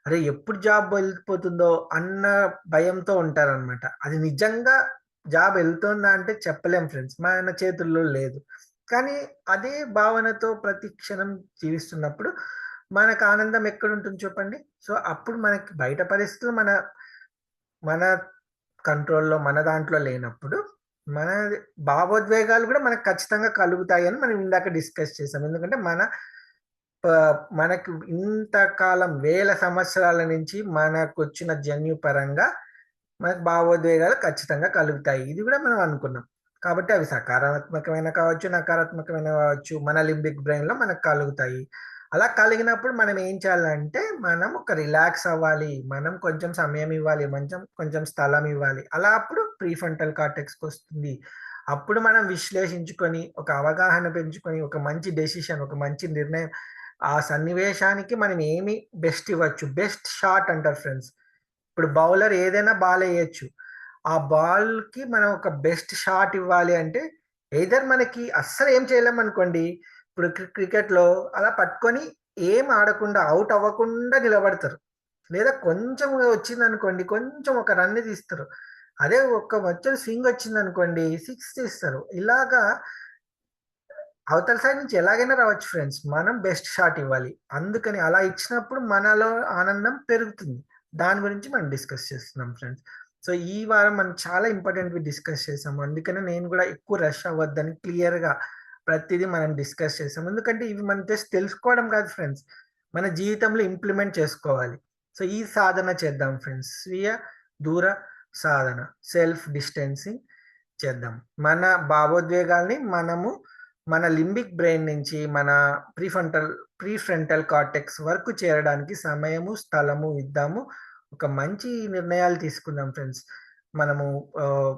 అరే! ఎప్పుడు జాబ్ వెళ్ళిపోతుందో అన్న భయంతో ఉంటారనమాట. అది నిజంగా జాబ్ ఎళ్తోందా అంటే చెప్పలేం ఫ్రెండ్స్. మన చేతుల్లో లేదు. కానీ అదే భావనతో ప్రతి క్షణం జీవిస్తున్నప్పుడు మనకు ఆనందం ఎక్కడుంటుంది చెప్పండి? సో, అప్పుడు మనకి బయట పరిస్థితులు మన కంట్రోల్‌లో మన దాంట్లో లేనప్పుడు, మన భావోద్వేగాలు గూడా మనకు ఖచ్చితంగా కలుగుతాయని మనం ఇందాక డిస్కస్ చేసాం. ఎందుకంటే మనకు ఇంతకాలం వేల సంవత్సరాల నుంచి మనకొచ్చిన జన్యుపరంగా మనకు భావోద్వేగాలు ఖచ్చితంగా కలుగుతాయి. ఇది గూడా మనం అనుకున్నాం. కాబట్టి అవి సకారాత్మకమైన కావచ్చు, నకారాత్మకమైన కావచ్చు. మన లింబిక్ బ్రెయిన్‌లో మనకు కలుగుతాయి. అలా కలిగినప్పుడు మనం ఏం చేయాలంటే, మనం ఒక రిలాక్స్ అవ్వాలి. మనం కొంచెం సమయం ఇవ్వాలి. కొంచెం స్థలం ఇవ్వాలి. అలా అప్పుడు ప్రీఫ్రంటల్ కార్టెక్స్‌కొస్తుంది. అప్పుడు మనం విశ్లేషించుకొని, ఒక అవగాహన పెంచుకొని, ఒక మంచి డెసిషన్, ఒక మంచి నిర్ణయం ఆ సన్నివేశానికి మనం ఏమి బెస్ట్ ఇవ్వచ్చు. బెస్ట్ షాట్ అంటారు ఫ్రెండ్స్. ఇప్పుడు బౌలర్ ఏదైనా బాల్ ఎయొచ్చు. ఆ బాల్‌కి మనం ఒక బెస్ట్ షాట్ ఇవ్వాలి అంటే, ఎయిదర్ మనకి అస్సలు ఏం చేయలేమనుకోండి. ఇప్పుడు క్రికెట్‌లో అలా పట్టుకొని ఏం ఆడకుండా, ఔట్ అవ్వకుండా నిలబడతారు. లేదా కొంచెం వచ్చిందనుకోండి, కొంచెం ఒక రన్ తీస్తారు. అదే ఒక్క వచ్చి స్వింగ్ వచ్చిందనుకోండి, 6 తీస్తారు. ఇలాగా అవతల సైడ్ నుంచి ఎలాగైనా రావచ్చు ఫ్రెండ్స్. మనం బెస్ట్ షాట్ ఇవ్వాలి. అందుకని అలా ఇచ్చినప్పుడు మనలో ఆనందం పెరుగుతుంది. దాని గురించి మనం డిస్కస్ చేస్తున్నాం ఫ్రెండ్స్. సో, ఈ వారం మనం చాలా ఇంపార్టెంట్‌వి డిస్కస్ చేసాము. అందుకనే నేను గూడా ఎక్కువ రష్ అవ్వద్దని క్లియర్‌గా ప్రతీదీ మనం డిస్కస్ చేసాం. ఎందుకంటే ఇవి మనం జస్ట్ తెలుసుకోవడం కాదు ఫ్రెండ్స్. మన జీవితంలో ఇంప్లిమెంట్ చేసుకోవాలి. సో, ఈ సాధన చేద్దాం ఫ్రెండ్స్. స్వీయ దూర సాధన. సెల్ఫ్ డిస్టెన్సింగ్ చేద్దాం. మన భావోద్వేగాల్ని మనము మన లింబిక్ బ్రెయిన్ నుంచి మన ప్రీఫ్రంటల్ ప్రీఫ్రంటల్ కార్టెక్స్ వరకు చేరడానికి సమయము, స్థలము ఇద్దాము. ఒక మంచి నిర్ణయాలు తీసుకుందాం ఫ్రెండ్స్. మనము ఆహ్,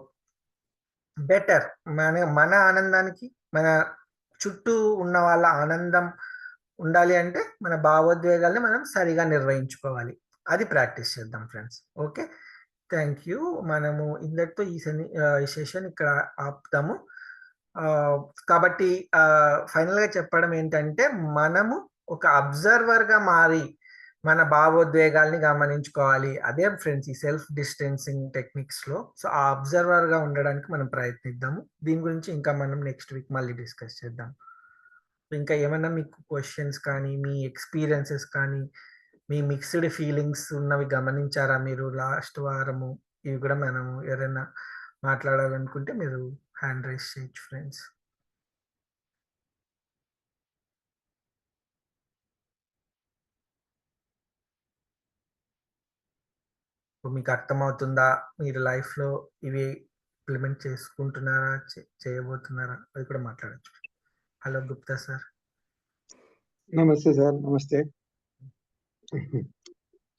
బెటర్ మన మన ఆనందానికి, మన చుట్టూ ఉన్న వాళ్ళ ఆనందం ఉండాలి అంటే, మన భావోద్వేగాల్ని మనం సరిగా నిర్వహించుకోవాలి. అది ప్రాక్టీస్ చేద్దాం ఫ్రెండ్స్. ఓకే. Thank you. మనము ఇంతటితో ఈ సెషన్ ఇక్కడ ఆపుతాము. ఆహ్, కాబట్టి ఫైనల్‌గా చెప్పడం ఏంటంటే, మనము ఒక అబ్జర్వర్‌గా మారి, మన భావోద్వేగాల్ని గమనించుకోవాలి. అదే ఫ్రెండ్స్ ఈ సెల్ఫ్ డిస్టెన్సింగ్ టెక్నిక్స్‌లో. సో, ఆ అబ్జర్వర్‌గా ఉండడానికి మనం ప్రయత్నిద్దాము. దీని గురించి ఇంకా మనం నెక్స్ట్ వీక్ మళ్ళీ డిస్కస్ చేద్దాం. ఇంకా ఏమైనా మీకు క్వెషన్స్ కానీ, మీ ఎక్స్‌పీరియన్సెస్ కానీ, మీ మిక్స్డ్ ఫీలింగ్స్ ఉన్నవి గమనించారా మీరు లాస్ట్ వారము? ఇవి కూడా మనము ఎవరైనా మాట్లాడాలనుకుంటే మీరు హ్యాండ్ రైజ్ చేయొచ్చు ఫ్రెండ్స్. మీకు అర్థమవుతుందా? మీరు లైఫ్‌లో ఇవి ఇంప్లిమెంట్ చేసుకుంటున్నారా? చేయబోతున్నారా? అది కూడా మాట్లాడొచ్చు. Hello Gupta sir. నమస్తే సార్. నమస్తే.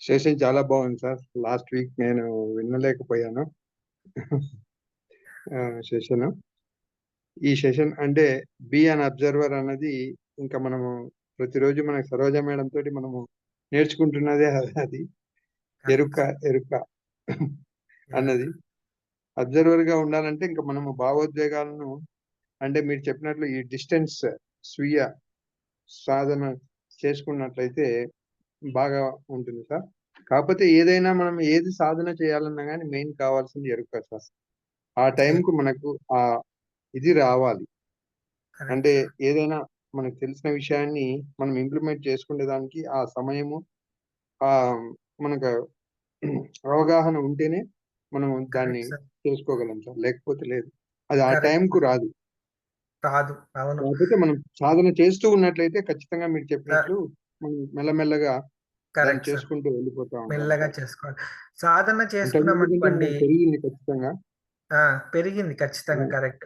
సెషన్ చాలా బాగుంది సార్. లాస్ట్ వీక్ నేను వినలేకపోయాను సెషన్. ఈ సెషన్ అంటే బీ అన్ అబ్జర్వర్ అన్నది ఇంకా మనము ప్రతిరోజు మనకి సరోజ మేడం తోటి మనము నేర్చుకుంటున్నదే అది. ఎరుక ఎరుక అన్నది. అబ్జర్వర్ గా ఉండాలంటే ఇంకా మనము భావోద్వేగాలను అంటే మీరు చెప్పినట్లు ఈ డిస్టెన్స్ స్వీయ సాధన చేసుకున్నట్లయితే బాగా ఉంటుంది సార్. కాకపోతే ఏదైనా మనం ఏది సాధన చేయాలన్నా గానీ మెయిన్ కావాల్సింది ఎరుక సార్. ఆ టైంకు మనకు ఇది రావాలి. అంటే ఏదైనా మనకు తెలిసిన విషయాన్ని మనం ఇంప్లిమెంట్ చేసుకునే దానికి ఆ సమయము మనకు అవగాహన ఉంటేనే మనం దాన్ని చేసుకోగలం సార్. లేకపోతే లేదు. అది ఆ టైంకు రాదు. అవును. కాకపోతే మనం సాధన చేస్తూ ఉన్నట్లయితే ఖచ్చితంగా మీరు చెప్పినట్లు మనం మెల్లమెల్లగా దాన్ని చేసుకుంటూ వెళ్ళిపోతా ఉంటాం. మెల్లగా చేసుకోవాలి. సాధన చేసుకున్నామనుకోండి పెరిగింది ఖచ్చితంగా. పెరిగింది ఖచ్చితంగా. కరెక్ట్.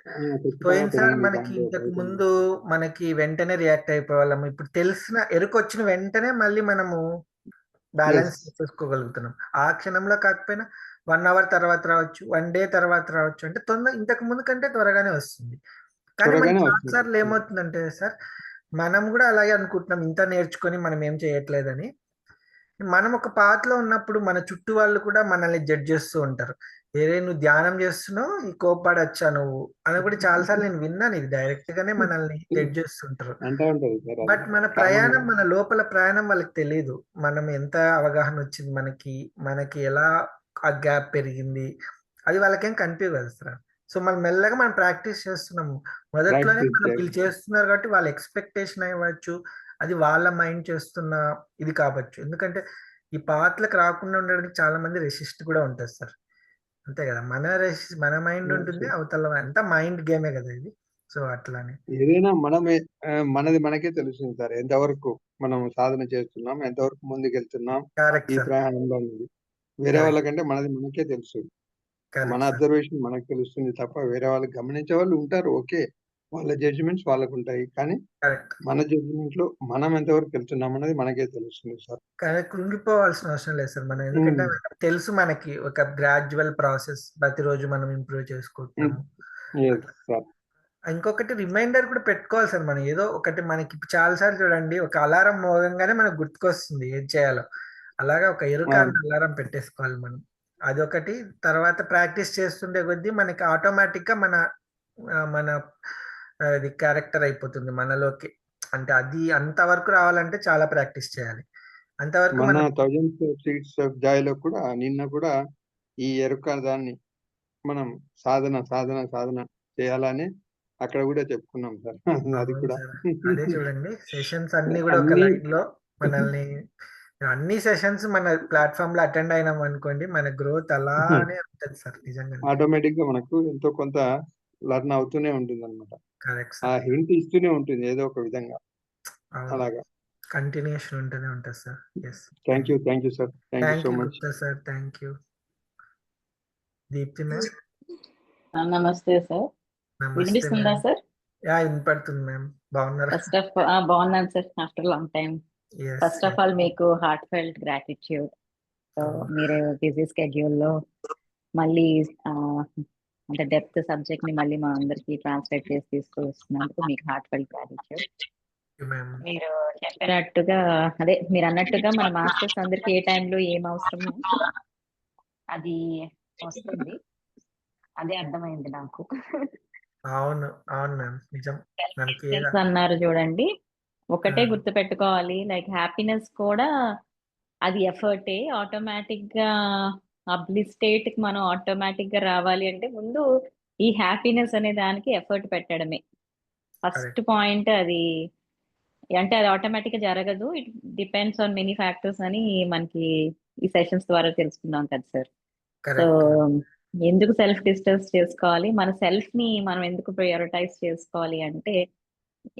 పోయినసారి మనకి ఇంతకు ముందు మనకి వెంటనే రియాక్ట్ అయిపోయేవాళ్ళం. ఇప్పుడు ఎరుకొచ్చిన వెంటనే మళ్ళీ మనము బ్యాలెన్స్ చేసుకోగలుగుతున్నాం. ఆ క్షణంలో కాకపోయినా 1 అవర్ తర్వాత రావచ్చు, 1 డే తర్వాత రావచ్చు. అంటే ఇంతకు ముందు కంటే త్వరగానే వస్తుంది. కానీ మనకి చాలా సార్లు ఏమవుతుందంటే సార్, మనం గూడా అలాగే అనుకుంటున్నాం. ఇంత నేర్చుకొని మనం ఏం చేయట్లేదని. మనం ఒక పాత్‌లో ఉన్నప్పుడు మన చుట్టూ వాళ్ళు కూడా మనల్ని జడ్జ్ చేస్తూ ఉంటారు. "ఏరే నువ్వు ధ్యానం చేస్తున్నావు, ఈ కోప్పడొచ్చా నువ్వు?" అని కూడా చాలా సార్లు నేను విన్నాను ఇది డైరెక్ట్ గానే మనల్ని జడ్జ్ చేస్తుంటారు. బట్ మన ప్రయాణం మన లోపల ప్రయాణం వాళ్ళకి తెలీదు. మనం ఎంత అవగాహన వచ్చింది మనకి, మనకి ఎలా ఆ గ్యాప్ పెరిగింది. అది వాళ్ళకేం కనిపియదు సార్. సో, మనం మెల్లగా మనం ప్రాక్టీస్ చేస్తున్నాము. మొదట్లోనే మనం వీళ్ళు చేస్తున్నారు కాబట్టి వాళ్ళ ఎక్స్‌పెక్టేషన్ అవ్వచ్చు. అది వాళ్ళ మైండ్ చేస్తున్న ఇది కావచ్చు. ఎందుకంటే ఈ పాత్‌లకు రాకుండా ఉండడానికి చాలా మంది రెసిస్ట్ కూడా ఉంటారు సార్. అంతే కదా! మన మైండ్ ఉంటుంది. అవతల అంతా మైండ్ గేమే కదా ఇది. సో, అట్లని. ఏదైనా మనమే మనది మనకే తెలుస్తుంది సార్. ఎంతవరకు మనం సాధన చేస్తున్నాం, ఎంతవరకు ముందుకెళ్తున్నాం ఈ ప్రయాణంలో అనేది. వేరే వాళ్ళకంటే మనది మనకే తెలుసు. మన కరెక్ట్ సార్. అబ్జర్వేషన్ మనకు తెలుస్తుంది తప్ప వేరే వాళ్ళు గమనించే వాళ్ళు ఉంటారు. ఓకే. వాళ్ళ జడ్జిమెంట్స్ వాళ్ళకుంటాయి. కానీ కరెక్ట్. మన జడ్జిమెంట్‌లో మనం ఎంతవరకు వెళ్తున్నామన్నది మనకే తెలుస్తుంది సార్. కానీ కృంగిపోవాల్సిన అవసరం లేదు సార్ మనం. ఎందుకంటే హ్మ్. తెలుసు మనకి ఒక గ్రాడ్యువల్ ప్రాసెస్. ప్రతిరోజు మనం ఇంప్రూవ్ హ్మ్. చేసుకుంటున్నాము. యెస్ అట్లా. సార్. ఇంకొకటి రిమైండర్ కూడా పెట్టుకోవాలి సార్ మనం. ఏదో ఒకటి మనకి చాలా సార్లు చూడండి ఒక అలారం మోగంగానే మనకు గుర్తుకొస్తుంది ఏం చేయాలో. అలాగా ఒక ఎరుకాని అవును. అలారం పెట్టేసుకోవాలి మనం. అదొకటి. తర్వాత ప్రాక్టీస్ చేస్తుండే కొద్దీ మనకి ఆటోమేటిక్‌గా మన అది క్యారెక్టర్ అయిపోతుంది మనలోకి. అంటే అది అంతవరకు రావాలంటే చాలా ప్రాక్టీస్ చేయాలి. అంతవరకు మన మనం 'థౌసండ్ సీడ్స్ ఆఫ్ జాయ్‌లో' కూడా నిన్న కూడా ఈ ఎరుక దాన్ని మనం సాధన చేయాలని అక్కడ గూడా చెప్పుకున్నాం సార్. అది అవును కూడా. సార్. అదే చూడండి సెషన్స్ అన్నీ గూడా ఒక అన్నీ లైన్‌లో మనల్ని అన్ని సెషన్స్ మన ప్లాట్‌ఫార్మ్‌లో అటెండ్ అయినామనుకోండి మన గ్రోత్ అలానే ఉంటది సార్ నిజంగానే. ఆటోమేటిక్‌గా మనకు ఎంతో కొంత లర్న్ అవుతూనే ఉంటుందన్నమాట. కరెక్ట్ ఆ సార్. హింట్ ఇస్తూనే ఉంటుంది ఏదో ఒక విధంగా. అవును. అలాగా. కంటిన్యూయేషన్ ఉంటూనే ఉంటది sir. Yes. Thank you sir. Thank you thank so you much. Gupta sir. Thank you. Deepti ma'am. నమస్తే సార్. నమస్తే వినిపిస్తుందా మ్యామ్. సార్? యాహ్! వినపడుతుంది మ్యామ్. బాగున్నారా? బాగున్నాను sir. After long time. Yes. First of all మీకు heartfelt gratitude. So oh! మీరు busy స్కెడ్యూల్‌లో మళ్ళీ అంటే డెప్త్ సబ్జెక్ట్‌ని మళ్ళీ మా అందరికి ట్రాన్స్లేట్ చేసి తీసుకొస్తున్నందుకు మీకు హార్ట్ ఫెల్ట్ గ్రాటిట్యూడ్. మ్యామ్. మీరు చెప్పినట్టుగా అదే మీరన్నట్టుగా మన మాస్టర్స్ అందరికి ఏ టైంలో ఏం అవసరమో అది వస్తుంది. అదే అర్థమైంది నాకు. అవును. అవును మ్యామ్. నిజం. మనకి సెల్ఫ్ అన్నారు చూడండి. ఒకటే ఆ! గుర్తుపెట్టుకోవాలి లైక్ హ్యాపీనెస్ కూడా అది ఎఫర్టే. ఆటోమేటిక్‌గా ఆ బ్లిస్ స్టేట్‌కి మనం ఆటోమేటిక్‌గా రావాలి అంటే ముందు ఈ హ్యాపీనెస్ అనే దానికి ఎఫర్ట్ పెట్టడమే. First correct. పాయింట్ అది. అంటే అది ఆటోమేటిక్‌గా జరగదు. It depends on many factors అని మనకి ఈ సెషన్స్ ద్వారా తెలుసుకున్నాం కదా సార్. So correct ma'am. ఎందుకు సెల్ఫ్ డిస్టర్బ్ చేసుకోవాలి? మన సెల్ఫ్‌ని మనం ఎందుకు ప్రయారిటైజ్ చేసుకోవాలి అంటే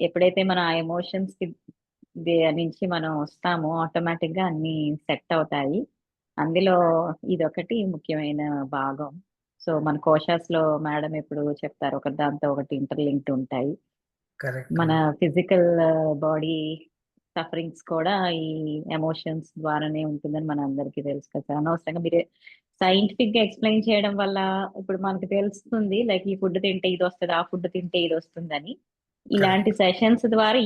ఎప్పుడైతే మనం ఆ ఎమోషన్స్‌కి నుంచి మనం వస్తామో ఆటోమేటిక్‌గా అన్నీ సెట్ అవుతాయి. అందులో ఇదొకటి ముఖ్యమైన భాగం. సో, మన కోశాస్‌లో మేడం ఎప్పుడు చెప్తారు ఒకటి దాంతో ఒకటి ఇంటర్‌లింక్డ్ ఉంటాయి. కరెక్ట్ మన మ్యామ్. ఫిజికల్ బాడీ సఫరింగ్స్ కూడా ఈ ఎమోషన్స్ ద్వారానే ఉంటుందని మనందరికీ తెలుసు కదా! అనవసరంగా మీరు సైంటిఫిక్‌గా ఎక్స్‌ప్లెయిన్ చేయడం వల్ల ఇప్పుడు మనకు తెలుస్తుంది లైక్ ఈ ఫుడ్ తింటే ఇదొస్తది, ఆ ఫుడ్ తింటే ఇదొస్తుందని. ఇలాంటి కరెక్ట్. సెషన్స్ ద్వారా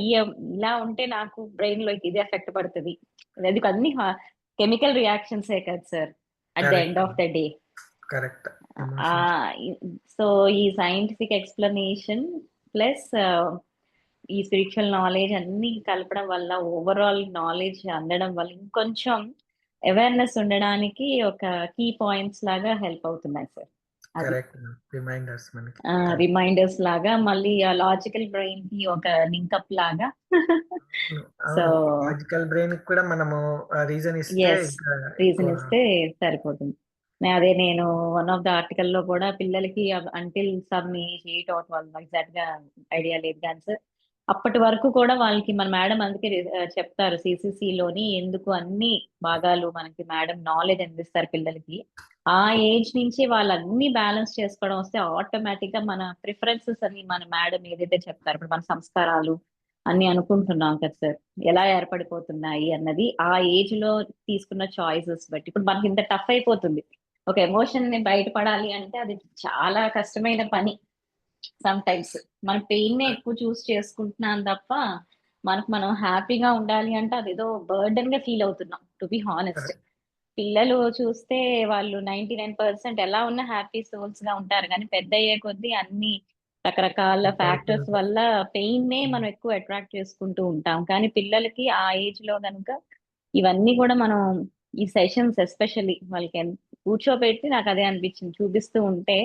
ఇలా ఉంటే నాకు బ్రెయిన్‌లోకి ఇది ఎఫెక్ట్ పడతది. ఎందుకు అన్ని కెమికల్ రియాక్షన్సే కదా sir! At the end correct. Of the day. Correct. Emotions. ఆహ్, ఈ సో, ఈ సైంటిఫిక్ ఎక్స్‌ప్లనేషన్ ప్లస్ ఈ స్పిరిచువల్ నాలెడ్జ్ అన్నీ కలపడం వల్ల ఓవరాల్ నాలెడ్జ్ అందడం వల్ల ఇంకొంచెం అవేర్‌నెస్ ఉండడానికి ఒక కీ పాయింట్స్ లాగా హెల్ప్ అవుతున్నాయి సార్. అది. Correct ma'am. రిమైండర్స్ మనకి. కరెక్ట్. రిమైండర్స్ లాగా మళ్ళీ ఆ లాజికల్ బ్రెయిన్‌కి ఒక లింకప్ లాగా. అవును. సో అవును. లాజికల్ బ్రెయిన్‌కి కూడా మనము రీజన్ ఇస్తే యెస్. ఇంకా ఎక్కువ రీజన్ ఇస్తే సరిపోతుంది. నేను వన్ ఆఫ్ ద ఆర్టికల్‌లో కూడా పిల్లలకి అంటిల్ సమ్ ఏజ్ 8 ఆర్ 12 ఎగ్జాక్ట్‌గా ఐడియా లేదు గాని సార్. అప్పటి వరకు కూడా వాళ్ళకి మన మేడం అందుకే చెప్తారు సీసీసీలోని ఎందుకు అన్ని భాగాలు మనకి మేడం నాలెడ్జ్ అందిస్తారు పిల్లలకి. ఆ ఏజ్ నుంచి వాళ్ళన్నీ బ్యాలెన్స్ చేసుకోవడం వస్తే ఆటోమేటిక్‌గా మన ప్రిఫరెన్సెస్ అని మన మేడం ఏదైతే చెప్తారో ఇప్పుడు మన సంస్కారాలు అన్ని అనుకుంటున్నాం కదా సార్. ఎలా ఏర్పడిపోతున్నాయి అన్నది ఆ ఏజ్‌లో తీసుకున్న చాయిసెస్ బట్టి. ఇప్పుడు మనకి ఇంత టఫ్ అయిపోతుంది. ఒక ఎమోషన్‌ని బయటపడాలి అంటే అది చాలా కష్టమైన పని సమ్ టైమ్స్. మన పెయిన్‌నే ఎక్కువ చేసుకుంటున్నాం తప్ప, మనకు మనం హ్యాపీగా ఉండాలి అంటే అదేదో బర్డెన్‌గా ఫీల్ అవుతున్నాం టు బి హానెస్ట్. కరెక్ట్. పిల్లలు చూస్తే వాళ్ళు 99% ఎలా ఉన్నా హ్యాపీ సోల్స్‌గా ఉంటారు. కానీ పెద్దయ్యే కొద్దీ అన్ని రకరకాల ఫ్యాక్టర్స్ పడుతుంటాయి. వల్ల పెయిన్‌నే హ్మ్. మనం ఎక్కువ అట్రాక్ట్ చేసుకుంటూ ఉంటాం. కానీ పిల్లలకి ఆ ఏజ్‌లో గనుక ఇవన్నీ కూడా మనం ఈ సెషన్స్ ఎస్పెషల్లీ వాళ్ళకి కూర్చోబెట్టి నాకదే అనిపించింది. చూపిస్తూ ఉంటే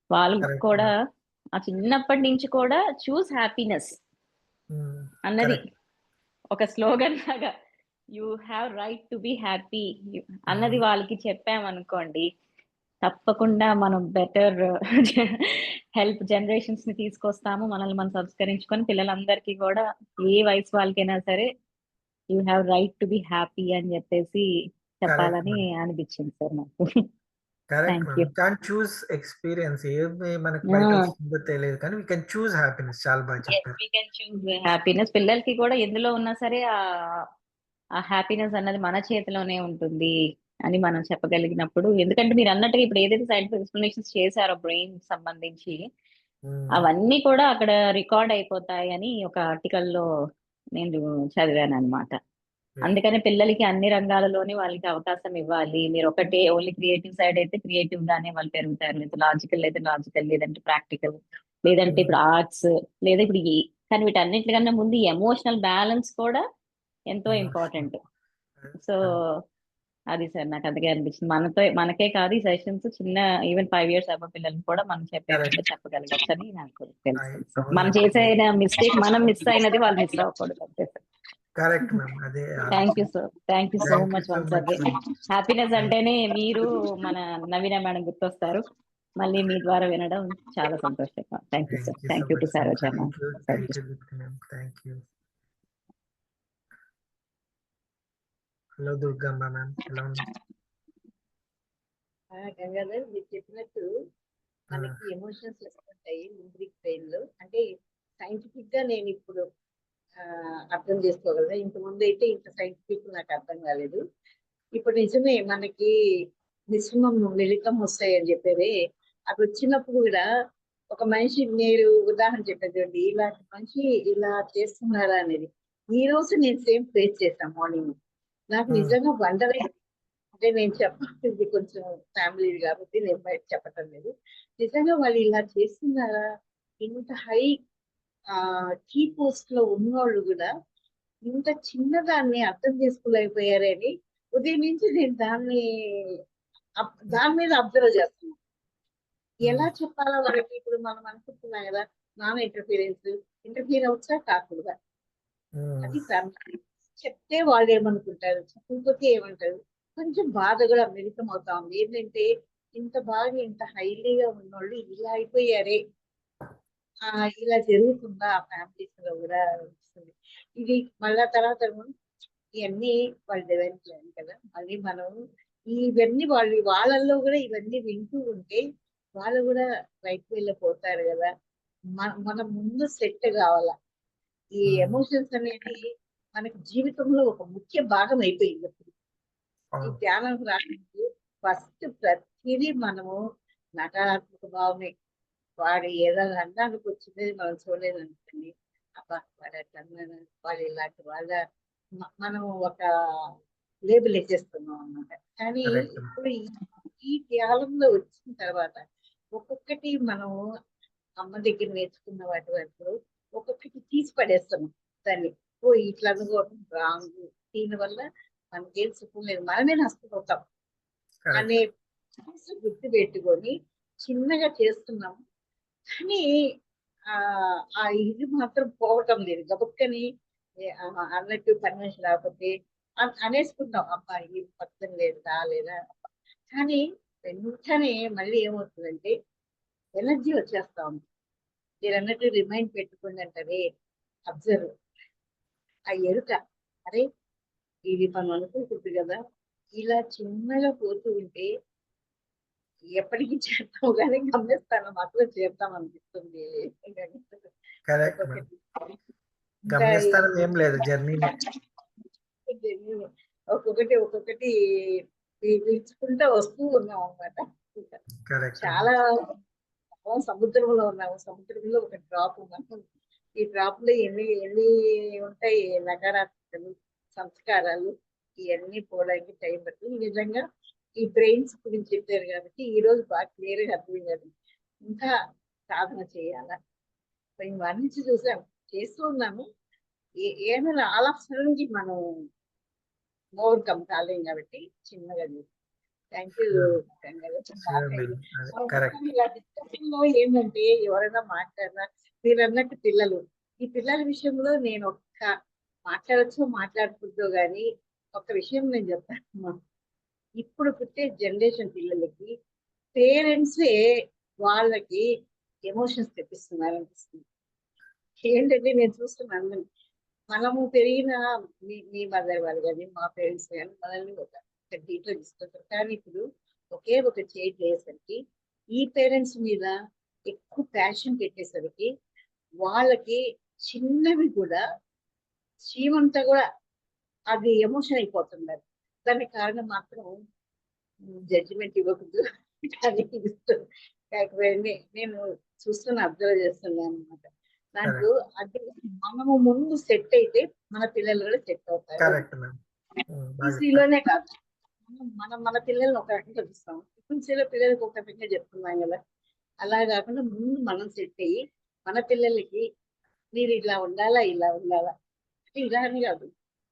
వాళ్ళు కరెక్ట్ కూడా మ్యామ్. ఆ చిన్నప్పటి నుంచి కూడా హ్యాపీనెస్ హ్మ్. అన్నది కరెక్ట్. ఒక స్లోగన్ లాగా you have right to be happy అన్నది అవును. వాళ్ళకి చెప్పామనుకోండి తప్పకుండా మనం బెటర్ హెల్ప్ జనరేషన్స్ ని తీసుకొస్తాము మనల్ని మనం సంస్కరించుకొని పిల్లలందరికీ కూడా ఏ వయసు వాళ్ళకైనా సరే you have right to be happy అని చెప్పేసి కరెక్ట్ చెప్పాలని మ్యామ్. అనిపించింది సార్ నాకు. Correct thank ma'am. You. Can choose experience ఏది మనకు బయట వస్తుందో తెలియదు కానీ వి కెన్ చూస్ హ్యాపీనెస్. చాలా బాగా చెప్పారు. We can choose happiness. పిల్లలకి కూడా ఎందులో ఉన్నా సరే ఆ హ్యాపీనెస్ అన్నది మన చేతిలోనే ఉంటుంది అని మనం చెప్పగలిగినప్పుడు, ఎందుకంటే మీరు అన్నట్టుగా ఇప్పుడు ఏదైతే సైంటిఫిక్ ఎక్స్ప్లెనేషన్స్ చేశారో బ్రెయిన్ సంబంధించి హ్మ్. అవన్నీ కూడా అక్కడ రికార్డ్ అయిపోతాయి అని ఒక ఆర్టికల్లో నేను చదివాను అనమాట. యాహ్! అందుకని పిల్లలకి అన్ని రంగాలలోని వాళ్ళకి అవకాశం ఇవ్వాలి. మీరు ఒకటే ఓన్లీ క్రియేటివ్ సైడ్ అయితే క్రియేటివ్ గానే వాళ్ళు పెరుగుతారు, లేదా లాజికల్ అయితే లాజికల్, లేదంటే ప్రాక్టికల్, లేదంటే హ్మ్. ఇప్పుడు ఆర్ట్స్, లేదా ఇప్పుడు కానీ వీటన్నిటికన్నా ముందు ఎమోషనల్ బ్యాలెన్స్ కూడా ఎంతో ఎమోషన్. ఇంపార్టెంట్. అది. సో అది సార్ నాకు అందుకే అనిపించింది. మనకే కాదు ఈ సెషన్స్ చిన్న ఈవెన్ 5 years అబౌవ్ పిల్లలకి కూడా మనం చెప్పేటప్పుడు కరెక్ట్. చెప్పగలగచ్చు అని నాకు తెలుస్తుంది సార్. మనం అవునండి. చేసే మిస్టేక్ మనం మిస్ అయినది వాళ్ళు మిస్ అవ్వకూడదు అంతే సార్. Correct ma'am. అదే థ్యాంక్ యూ ఆలోచన. Sir. Thank you so thank you much so once much again. Ma'am. Happiness thank అంటేనే మీరు మన నవీన మేడం గుర్తొస్తారు. మళ్ళీ మీ ద్వారా వినడం చాలా సంతోషంగా. Thank you sir. Thank you so thank you to much ma'am. Saroja ma'am. Thank you. Thank you Deepti ma'am. Thank you. Hello Durgamma ma'am. ఎలా ఉన్నారు? గంగాధర్ మీరు చెప్పినట్టు ఆ! మనకి ఎమోషన్స్ వస్తుంటాయి లింబిక్ బ్రెయిన్ లో. అంటే సైంటిఫిక్ గా నేను ఇప్పుడు అర్థం చేసుకోగలను. ఇంతకుముందు అయితే ఇంత సైంటిఫిక్ నాకు అర్థం కాలేదు. ఇప్పుడు నిజమే మనకి మిశ్రమం మిళితం వస్తాయి అని చెప్పేది. అది వచ్చినప్పుడు కూడా ఒక మనిషి, మీరు ఉదాహరణ చెప్పేది చూడండి, ఇలాంటి మనిషి ఇలా చేస్తున్నారా అనేది. ఈ రోజు నేను సేమ్ ఫేస్ చేశాను మార్నింగ్. నాకు హ్మ్. నిజంగా వండర్. అంటే నేను చెప్పాల్సింది కొంచెం ఫ్యామిలీ కాబట్టి నేను బయట చెప్పటం లేదు. నిజంగా వాళ్ళు ఇలా చేస్తున్నారా? ఇంత హై కీ పోస్ట్ లో ఉన్నవాళ్ళు కూడా ఇంత చిన్నదాన్ని అర్థం చేసుకోలేకపోయారని ఉదయం నుంచి నేను దాని మీద అబ్జర్వ్ చేస్తున్నాను. ఎలా హ్మ్. చెప్పాలా వాళ్ళకి? ఇప్పుడు మనం అనుకుంటున్నాం కదా, నాన్ ఇంటర్ఫీర్ అవచ్చా కాకూడదా, హ్మ్. అది చెప్తే వాళ్ళు ఏమనుకుంటారు, చెప్పకపోతే ఏమంటారు. కొంచెం బాధ కూడా మిళితం అవుతా ఉంది. ఏంటంటే ఇంత బాగా ఇంత హైలీగా ఉన్నోళ్ళు ఇలా అయిపోయారే, ఇలా జరుగుతుందా ఆ ఫ్యామిలీస్ లో కూడా అనిపిస్తుంది. ఇది మళ్ళా తర్వాత ఇవన్నీ వాళ్ళు డెవలప్ చేయాలి కదా. మళ్ళీ మనం ఇవన్నీ వాళ్ళల్లో కూడా ఇవన్నీ వింటూ ఉంటే వాళ్ళు కూడా రైట్ వేలో పోతారు కదా. మనం ముందు సెట్ కావాలా. ఈ హ్మ్. ఎమోషన్స్ అనేది మనకి జీవితంలో ఒక ముఖ్య భాగం అయిపోయింది. ఈ అవును. ధ్యానం రానికి ఫస్ట్ ప్రతిదీ మనము నకారాత్మక భావమే. వాడు ఏదో అన్నానికి వచ్చింది మనం చూడలేదు అనుకోండి, అబ్బా వాడు అట్లా అన్నాడు, వాళ్ళు ఇలాంటి వాళ్ళ మనం ఒక లేబుల్ వేసేస్తున్నాం అన్నమాట. కానీ కరెక్ట్. ఇప్పుడు ఈ ధ్యానంలో వచ్చిన తర్వాత ఒక్కొక్కటి మనం అమ్మ దగ్గర నేర్చుకున్న వాటి వరకు ఒక్కొక్కటి తీసి పడేస్తున్నాం దాన్ని. ఓ ఇట్లా అనుకోవడం రాంగ్, దీనివల్ల మనకేం సుఖం లేదు, మనమే నష్టపోతాం కరెక్ట్. అనే గుర్తు పెట్టుకొని చిన్నగా చేస్తున్నాం. కానీ ఇది మాత్రం పోవటం లేదు. గబుక్కని అన్నట్టు పర్మిషన్ రాకపోతే అనేసుకుంటాం, అబ్బాయి పక్కన లేదు రాలేదా. కానీ వెంటనే మళ్ళీ ఏమవుతుందంటే ఎనర్జీ వచ్చేస్తా ఉంది. మీరు అన్నట్టు రిమైండ్ పెట్టుకోండి అంటారే, అబ్జర్వ్, ఆ ఎరుక, అరే ఇది మనం అనుకుంటుంది కదా, ఇలా చిన్నగా పోతూ ఉంటే ఎప్పటికీ చేస్తాం కానీ గమ్యస్థానం మాత్రం చేద్దాం అనిపిస్తుంది. Correct ma'am. ఒక్కొక్కటి ఇంకా గమ్యస్థానం ఏం లేదు. జర్నీనే. ఒక్కొక్కటి పిలుచుకుంటూ వస్తూ ఉన్నాం అన్నమాట. కరెక్ట్. చాలా సముద్రంలో ఉన్నాము. సముద్రంలో ఒక డ్రాప్ మనం. ఈ డ్రాప్ లో ఎన్ని ఎన్ని ఉంటాయి నకారాత్మకలు, సంస్కారాలు, ఇవన్నీ పోవడానికి టైం పడుతుంది. నిజంగా ఈ బ్రెయిన్స్ గురించి చెప్పారు కాబట్టి ఈ రోజు బాగా క్లియర్ గా అర్థం కాదు. ఇంకా సాధన చేయాలా, ఇవన్నీ చూసాం, చేస్తూ ఉన్నాము. ఏమైనా ఆల్ ఆఫ్ సడన్ కి మనం ఓవర్కమ్ కాలేం కాబట్టి చిన్నగా thank you. Sure, madam. Correct. ఇలా డిస్కషన్ లో ఏంటంటే ఎవరైనా మాట్లాడినా, మీరు అన్నట్టు పిల్లలు, ఈ పిల్లల విషయంలో నేను మాట్లాడచ్చో మాట్లాడుతుందో గానీ ఒక విషయం నేను చెప్తాను. ఇప్పుడు పుట్టే జనరేషన్ పిల్లలకి పేరెంట్సే వాళ్ళకి ఎమోషన్స్ తెప్పిస్తున్నారు అనిపిస్తుంది. ఏంటంటే నేను చూస్తున్నాను, మనము పెరిగిన మీ మదర్ వాళ్ళు కానీ మా పేరెంట్స్ కానీ మనల్ని ఒక డీటెయిల్ తీసుకుంటారు. కానీ ఇప్పుడు ఒకే ఒక చేయి అయ్యేసరికి ఈ పేరెంట్స్ మీద ఎక్కువ ప్యాషన్ పెట్టేసరికి వాళ్ళకి చిన్నవి కూడా చీమంతా కూడా అది ఎమోషన్ అయిపోతున్నారు. దానికి కారణం మాత్రం జడ్జిమెంట్ ఇవ్వకూడదు కానీ ఇస్తుంది. కాకపోతే నేను అబ్జర్వ్ చేస్తున్నాను అనమాట. దాంట్లో అది మనము ముందు సెట్ అయితే మన పిల్లలు కూడా సెట్ అవుతారు. Correct ma'am. ఈసీలోనే కాదు, మనం మన పిల్లల్ని ఒక రకంగా చూస్తాం, ఈసీలో పిల్లలకి ఒక రకంగా చెప్తున్నాం కదా. అలా కాకుండా ముందు మనం సెట్ అయ్యి మన పిల్లలకి మీరు ఇలా ఉండాలా ఇలా ఉండాలా అంటే ఇలా అని కాదు,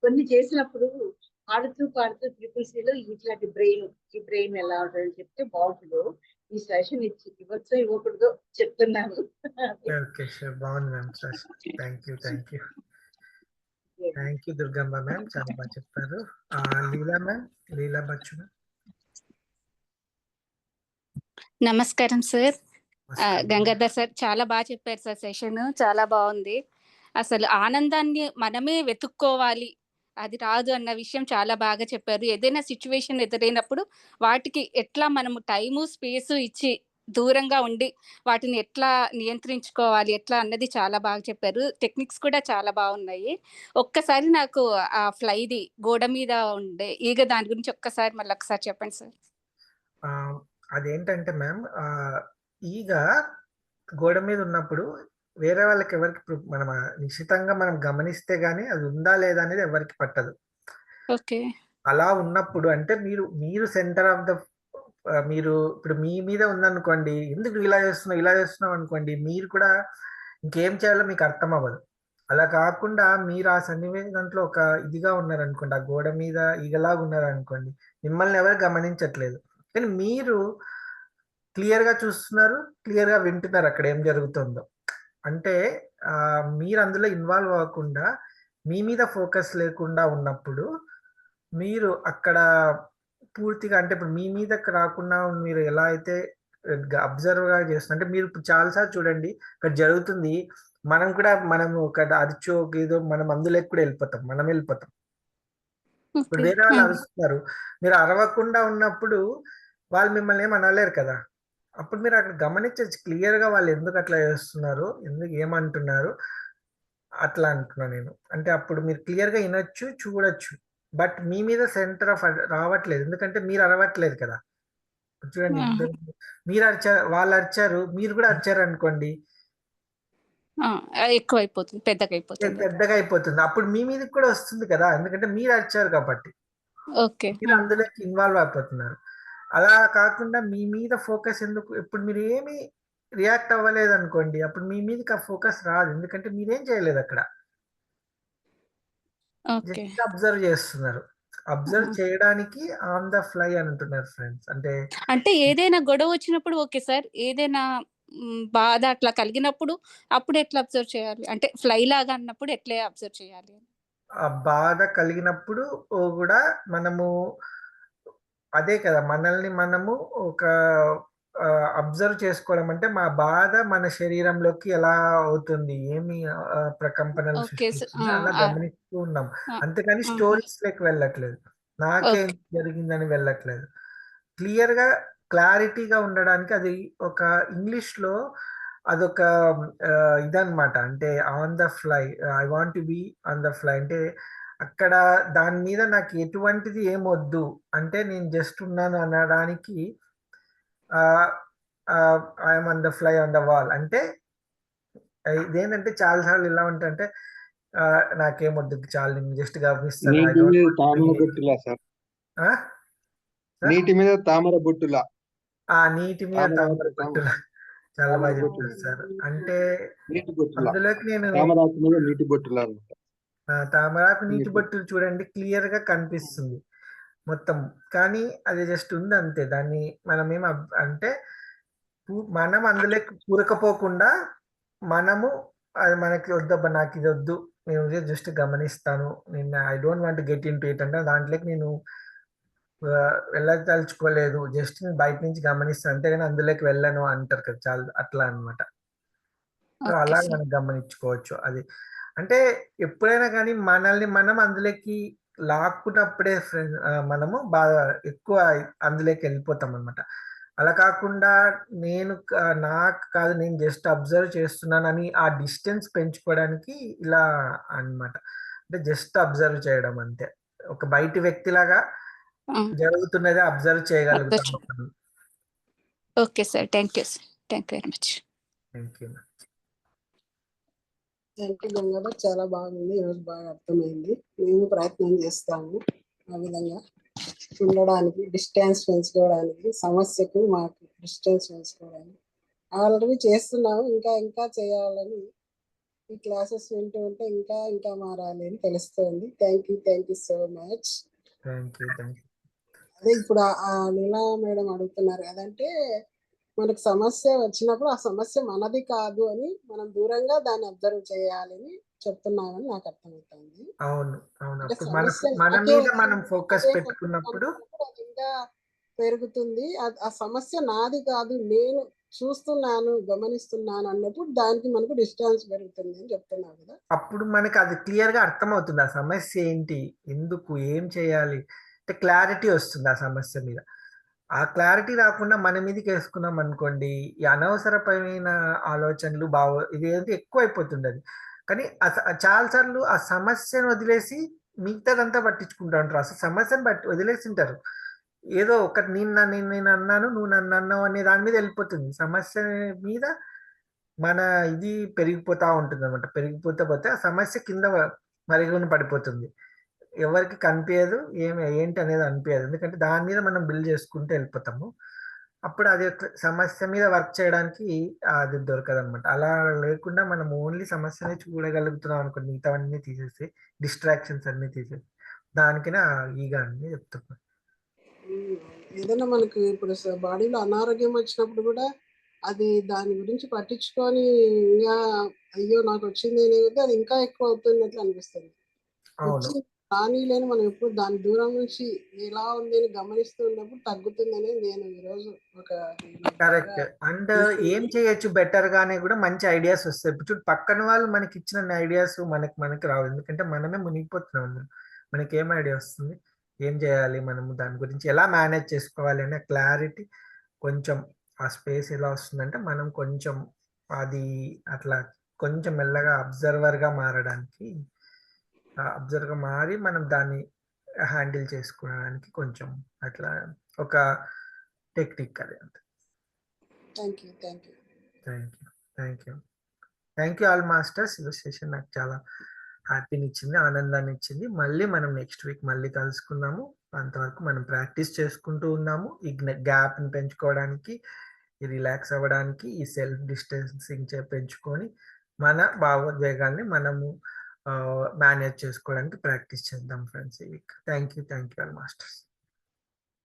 కొన్ని చేసినప్పుడు పాడుతూ ట్రిపుల్సీలో ఇట్లాంటి ఈ బ్రెయిన్ ఎలా ఉంటుందని చెప్తే బాగుంటుందో ఈ సెషన్ ఇవ్వచ్చో ఇవ్వకూడదో చెప్తున్నాను. ఓకే షూర్, బాగుంది ma'am. Thank you Durgamma ma'am, చాలా బాగా చెప్పారు. లీలా బచ్చు మ్యామ్. నమస్కారం సార్. గంగాధర్ సార్ చాలా బాగా చెప్పారు సార్. సెషన్ చాలా బాగుంది. అసలు ఆనందాన్ని మనమే వెతుక్కోవాలి, అది రాదు అన్న విషయం చాలా బాగా చెప్పారు. ఏదైనా సిచ్యువేషన్ ఎదురైనప్పుడు వాటికి ఎట్లా మనము టైము స్పేసు ఇచ్చి దూరంగా ఉండి వాటిని ఎట్లా నియంత్రించుకోవాలి ఎట్లా అన్నది చాలా బాగా చెప్పారు. టెక్నిక్స్ కూడా చాలా బాగున్నాయి. ఒక్కసారి నాకు ఆ ఫ్లైది గోడ మీద ఉండే ఈగ దాని గురించి ఒక్కసారి మళ్ళీ ఒకసారి చెప్పండి సార్. అదేంటంటే మ్యామ్, ఈగ గోడ మీద ఉన్నప్పుడు వేరే వాళ్ళకి ఎవరికి మనం నిశ్చితంగా మనం గమనిస్తే గానీ అది ఉందా లేదా అనేది ఎవరికి పట్టదు. ఓకే. అలా ఉన్నప్పుడు అంటే మీరు సెంటర్ ఆఫ్ ద మీరు ఇప్పుడు మీ మీద ఉందనుకోండి, ఎందుకు ఇలా చేస్తున్నావు అనుకోండి, మీరు కూడా ఇంకేం చేయాలో మీకు అర్థం అవ్వదు. అలా కాకుండా మీరు ఆ సన్నివేశంలో ఒక ఇదిగా ఉన్నారనుకోండి, ఆ గోడ మీద ఈగలాగా ఉన్నారనుకోండి, మిమ్మల్ని ఎవరు గమనించట్లేదు, కానీ మీరు క్లియర్గా చూస్తున్నారు, క్లియర్గా వింటున్నారు అక్కడ ఏం జరుగుతుందో. అంటే మీరు అందులో ఇన్వాల్వ్ అవ్వకుండా మీ మీద ఫోకస్ లేకుండా ఉన్నప్పుడు మీరు అక్కడ పూర్తిగా అంటే ఇప్పుడు మీ మీదకి రాకుండా మీరు ఎలా అయితే అబ్జర్వ్గా చేస్తున్నారు అంటే మీరు చాలాసార్లు చూడండి ఇక్కడ జరుగుతుంది, మనం ఒక అరిచో ఏదో మనం అందులోకి కూడా మనం వెళ్ళిపోతాం. ఇప్పుడు వేరే వాళ్ళు అరుస్తున్నారు, మీరు అరవకుండా ఉన్నప్పుడు వాళ్ళు మిమ్మల్ని ఏం అనలేరు కదా. అప్పుడు మీరు అక్కడ గమనించచ్చు క్లియర్గా వాళ్ళు ఎందుకు అట్లా చేస్తున్నారు, ఎందుకు ఏమంటున్నారు అట్లా అంటున్నాను నేను. అంటే అప్పుడు మీరు క్లియర్గా వినొచ్చు, చూడొచ్చు, బట్ మీ మీద సెంటర్ ఆఫ్ రావట్లేదు, ఎందుకంటే మీరు అరవట్లేదు కదా. చూడండి, మీరు అరిచారు, వాళ్ళు అరిచారు, మీరు కూడా అరిచారు అనుకోండి, ఎక్కువ అయిపోతుంది, పెద్దగా అయిపోతుంది. అప్పుడు మీ మీదకి కూడా వస్తుంది కదా, ఎందుకంటే మీరు అరిచారు కాబట్టి మీరు అందులోకి ఇన్వాల్వ్ అయిపోతున్నారు. అలా కాకుండా మీ మీద ఫోకస్ ఎందుకు, ఇప్పుడు మీరు ఏమి రియాక్ట్ అవ్వలేదు అనుకోండి, అప్పుడు మీ మీదకి ఆ ఫోకస్ రాదు, ఎందుకంటే మీరేం చేయలేదు అక్కడ, జస్ట్ అబ్జర్వ్ చేస్తున్నారు. అబ్జర్వ్ చేయడానికి ఆన్ ద ఫ్లై అని అంటున్నారు ఫ్రెండ్స్. అంటే ఏదైనా గొడవ వచ్చినప్పుడు ఓకే సార్, ఏదైనా బాధ అట్లా కలిగినప్పుడు అప్పుడు ఎట్లా అబ్జర్వ్ చేయాలి, అంటే ఫ్లై లాగా అన్నప్పుడు ఎట్లా అబ్జర్వ్ చేయాలి? ఆ బాధ కలిగినప్పుడు కూడా మనము అదే కదా, మనల్ని మనము ఒక అబ్జర్వ్ చేసుకోవడం అంటే మా బాధ మన శరీరంలోకి ఎలా అవుతుంది, ఏమి ప్రకంపనలు సృష్టిస్తుంది అలా గమనిస్తూ ఉన్నాం, అంతేకాని స్టోరీస్ లెక్క వెళ్ళట్లేదు, నాకేం జరిగిందని వెళ్ళట్లేదు. క్లియర్గా క్లారిటీగా ఉండడానికి అది ఒక ఇంగ్లీష్లో అదొక ఇదన్నమాట, అంటే on the fly, I want to be on the fly అంటే అక్కడ దాని మీద నాకు ఎటువంటిది ఏమొద్దు, అంటే నేను జస్ట్ ఉన్నాను అనడానికి I'm on the fly on the wall. అంటే ఇదేంటంటే చాలాసార్లు ఇలా ఉంటుంటే నాకేమొద్దు, చాలు నేను జస్ట్ గమనిస్తాను. నీటి మీద తామర బొట్టులా, నీటి మీద తామర బొట్టులా, చాలా బాగా చెప్పారు సార్. అంటే అందులోకి నేను నీటి బొట్టులా, తామరాకు నీటి బొట్టులు చూడండి క్లియర్ గా కనిపిస్తుంది మొత్తం, కానీ అది జస్ట్ ఉంది అంతే. దాన్ని మనమేం అంటే మనం అందులోకి కూరకపోకుండా మనము అది మనకి వద్దబ్బా నాకు ఇది వద్దు, నేను జస్ట్ గమనిస్తాను, నేను I don't want get in to it అంటే దాంట్లోకి నేను వెళ్ళదలుచుకోలేదు, జస్ట్ నేను బయట నుంచి గమనిస్తాను అంతేగాని అందులోకి వెళ్ళను అంటారు కదా, చాలా అట్లా అనమాట. అలా మనం గమనించుకోవచ్చు. అది అంటే ఎప్పుడైనా కానీ మనల్ని మనం అందులోకి లాక్కున్నప్పుడే మనము బాగా ఎక్కువ అందులోకి వెళ్ళిపోతాం అనమాట. అలా కాకుండా నాకు కాదు, నేను జస్ట్ అబ్జర్వ్ చేస్తున్నానని ఆ డిస్టెన్స్ పెంచుకోవడానికి ఇలా అన్నమాట. అంటే జస్ట్ అబ్జర్వ్ చేయడం అంతే. ఒక బయటి వ్యక్తిలాగా జరుగుతున్నది అబ్జర్వ్ చేయగలుగుతాం మనం. Okay sir, thank you sir, thank you very much. Thank you. Thank you Gangadhar, చాలా బాగుంది, ఈరోజు బాగా అర్థమైంది. మేము ప్రయత్నం చేస్తాము ఆ విధంగా ఉండడానికి, డిస్టెన్స్ పెంచుకోవడానికి, సమస్యకు మాకు డిస్టెన్స్ పెంచుకోవడానికి ఆల్రెడీ చేస్తున్నాము. ఇంకా ఇంకా చేయాలని ఈ క్లాసెస్ వింటూ ఉంటే ఇంకా ఇంకా మారాలి అని తెలుస్తుంది. Thank you so much. Thank you. అదే ఇప్పుడు ఆ లీలా మేడం అడుగుతున్నారు కదంటే, మనకు సమస్య వచ్చినప్పుడు ఆ సమస్య మనది కాదు అని మనం దూరంగా దాన్ని అబ్జర్వ్ చేయాలని చెప్తున్నామని నాకు అర్థమవుతుంది. అవును. అంటే అప్పుడు సమస్య మన నాకే మీద మనం ఫోకస్ నాకే పెట్టుకున్నప్పుడు అది ఇంకా పెరుగుతుంది. ఆ సమస్య నాది కాదు, నేను చూస్తున్నాను, గమనిస్తున్నాను అన్నప్పుడు దానికి మనకు డిస్టెన్స్ పెరుగుతుంది అని చెప్తున్నాను కదా. అప్పుడు మనకి అది క్లియర్ గా అర్థమవుతుంది. ఆ సమస్య ఏంటి, ఎందుకు, ఏం చేయాలి అంటే క్లారిటీ వస్తుంది ఆ సమస్య మీద. ఆ క్లారిటీ రాకుండా మన మీదకి వేసుకున్నాం అనుకోండి, ఈ అనవసరమైన ఆలోచనలు ఇది ఏంటి ఎక్కువ అయిపోతుంది అది. కానీ చాలాసార్లు ఆ సమస్యను వదిలేసి మిగతాదంతా పట్టించుకుంటూ ఉంటారు. అసలు సమస్యను వదిలేసి ఉంటారు. ఏదో ఒకటి నేను అన్నాను, నువ్వు నన్ను అన్నావు అనే దాని మీద వెళ్ళిపోతుంది. సమస్య మీద మన ఇది పెరిగిపోతా ఉంటుంది అనమాట. పెరిగిపోతే ఆ సమస్య కింద మరుగున పడిపోతుంది. ఎవరికి కనిపించదు, ఏంటి అనేది అనిపించదు. ఎందుకంటే దాని మీద మనం బిల్డ్ చేసుకుంటూ వెళ్ళిపోతాము. అప్పుడు అది సమస్య మీద వర్క్ చేయడానికి అది దొరకదు అనమాట. అలా లేకుండా మనం ఓన్లీ సమస్యని చూడగలుగుతున్నాం అనుకోండి, మిగతావన్నీ తీసేసి, డిస్ట్రాక్షన్స్ అన్ని తీసేసి, దానికనే ఈగా అని చెప్తున్నాను. ఏదైనా మనకు ఇప్పుడు బాడీలో అనారోగ్యం వచ్చినప్పుడు కూడా అది దాని గురించి పట్టించుకొని ఇంకా అయ్యో నాకు వచ్చింది అనేది అది ఇంకా ఎక్కువ అవుతున్నట్లు అనిపిస్తుంది. వచ్చి రానిలేని మనం ఎప్పుడు దాని దూరం నుంచి ఎలా ఉంది అని గమనిస్తూ ఉన్నప్పుడు తగ్గుతుంది అనేది నేను ఈరోజు ఒక కరెక్ట్. అండ్ ఏం చేయొచ్చు బెటర్ గానే కూడా మంచి ఐడియాస్ వస్తాయి. ఇప్పుడు పక్కన వాళ్ళు మనకి ఇచ్చిన ఐడియాస్ మనకి రావు. ఎందుకంటే మనమే మునిగిపోతున్నాం అందులో. మనకి ఏం ఐడియా వస్తుంది, ఏం చేయాలి, మనము దాని గురించి ఎలా మేనేజ్ చేసుకోవాలి అనే క్లారిటీ కొంచెం, ఆ స్పేస్ ఎలా వస్తుందంటే మనం కొంచెం అది అట్లా కొంచెం మెల్లగా అబ్జర్వర్గా మారడానికి, అబ్జర్వర్గా మారి మనం దాన్ని హ్యాండిల్ చేసుకోవడానికి కొంచెం అట్లా ఒక టెక్నిక్ అది. అంతే. Thank you all masters. ఈ సెషన్ నాకు చాలా హ్యాపీని ఇచ్చింది, ఆనందాన్ని ఇచ్చింది. మళ్ళీ మనం నెక్స్ట్ వీక్ మళ్ళీ కలుసుకుందాము. అంతవరకు మనం ప్రాక్టీస్ చేసుకుంటూ ఉన్నాము. ఈ గ్యాప్ని పెంచుకోవడానికి, ఈ రిలాక్స్ అవ్వడానికి, ఈ సెల్ఫ్ డిస్టెన్సింగ్ పెంచుకొని మన భావోద్వేగాల్ని మనము మేనేజ్ చేసుకోవడానికి ప్రాక్టీస్ చేద్దాం ఫ్రెండ్స్ ఈ week. Thank you all masters.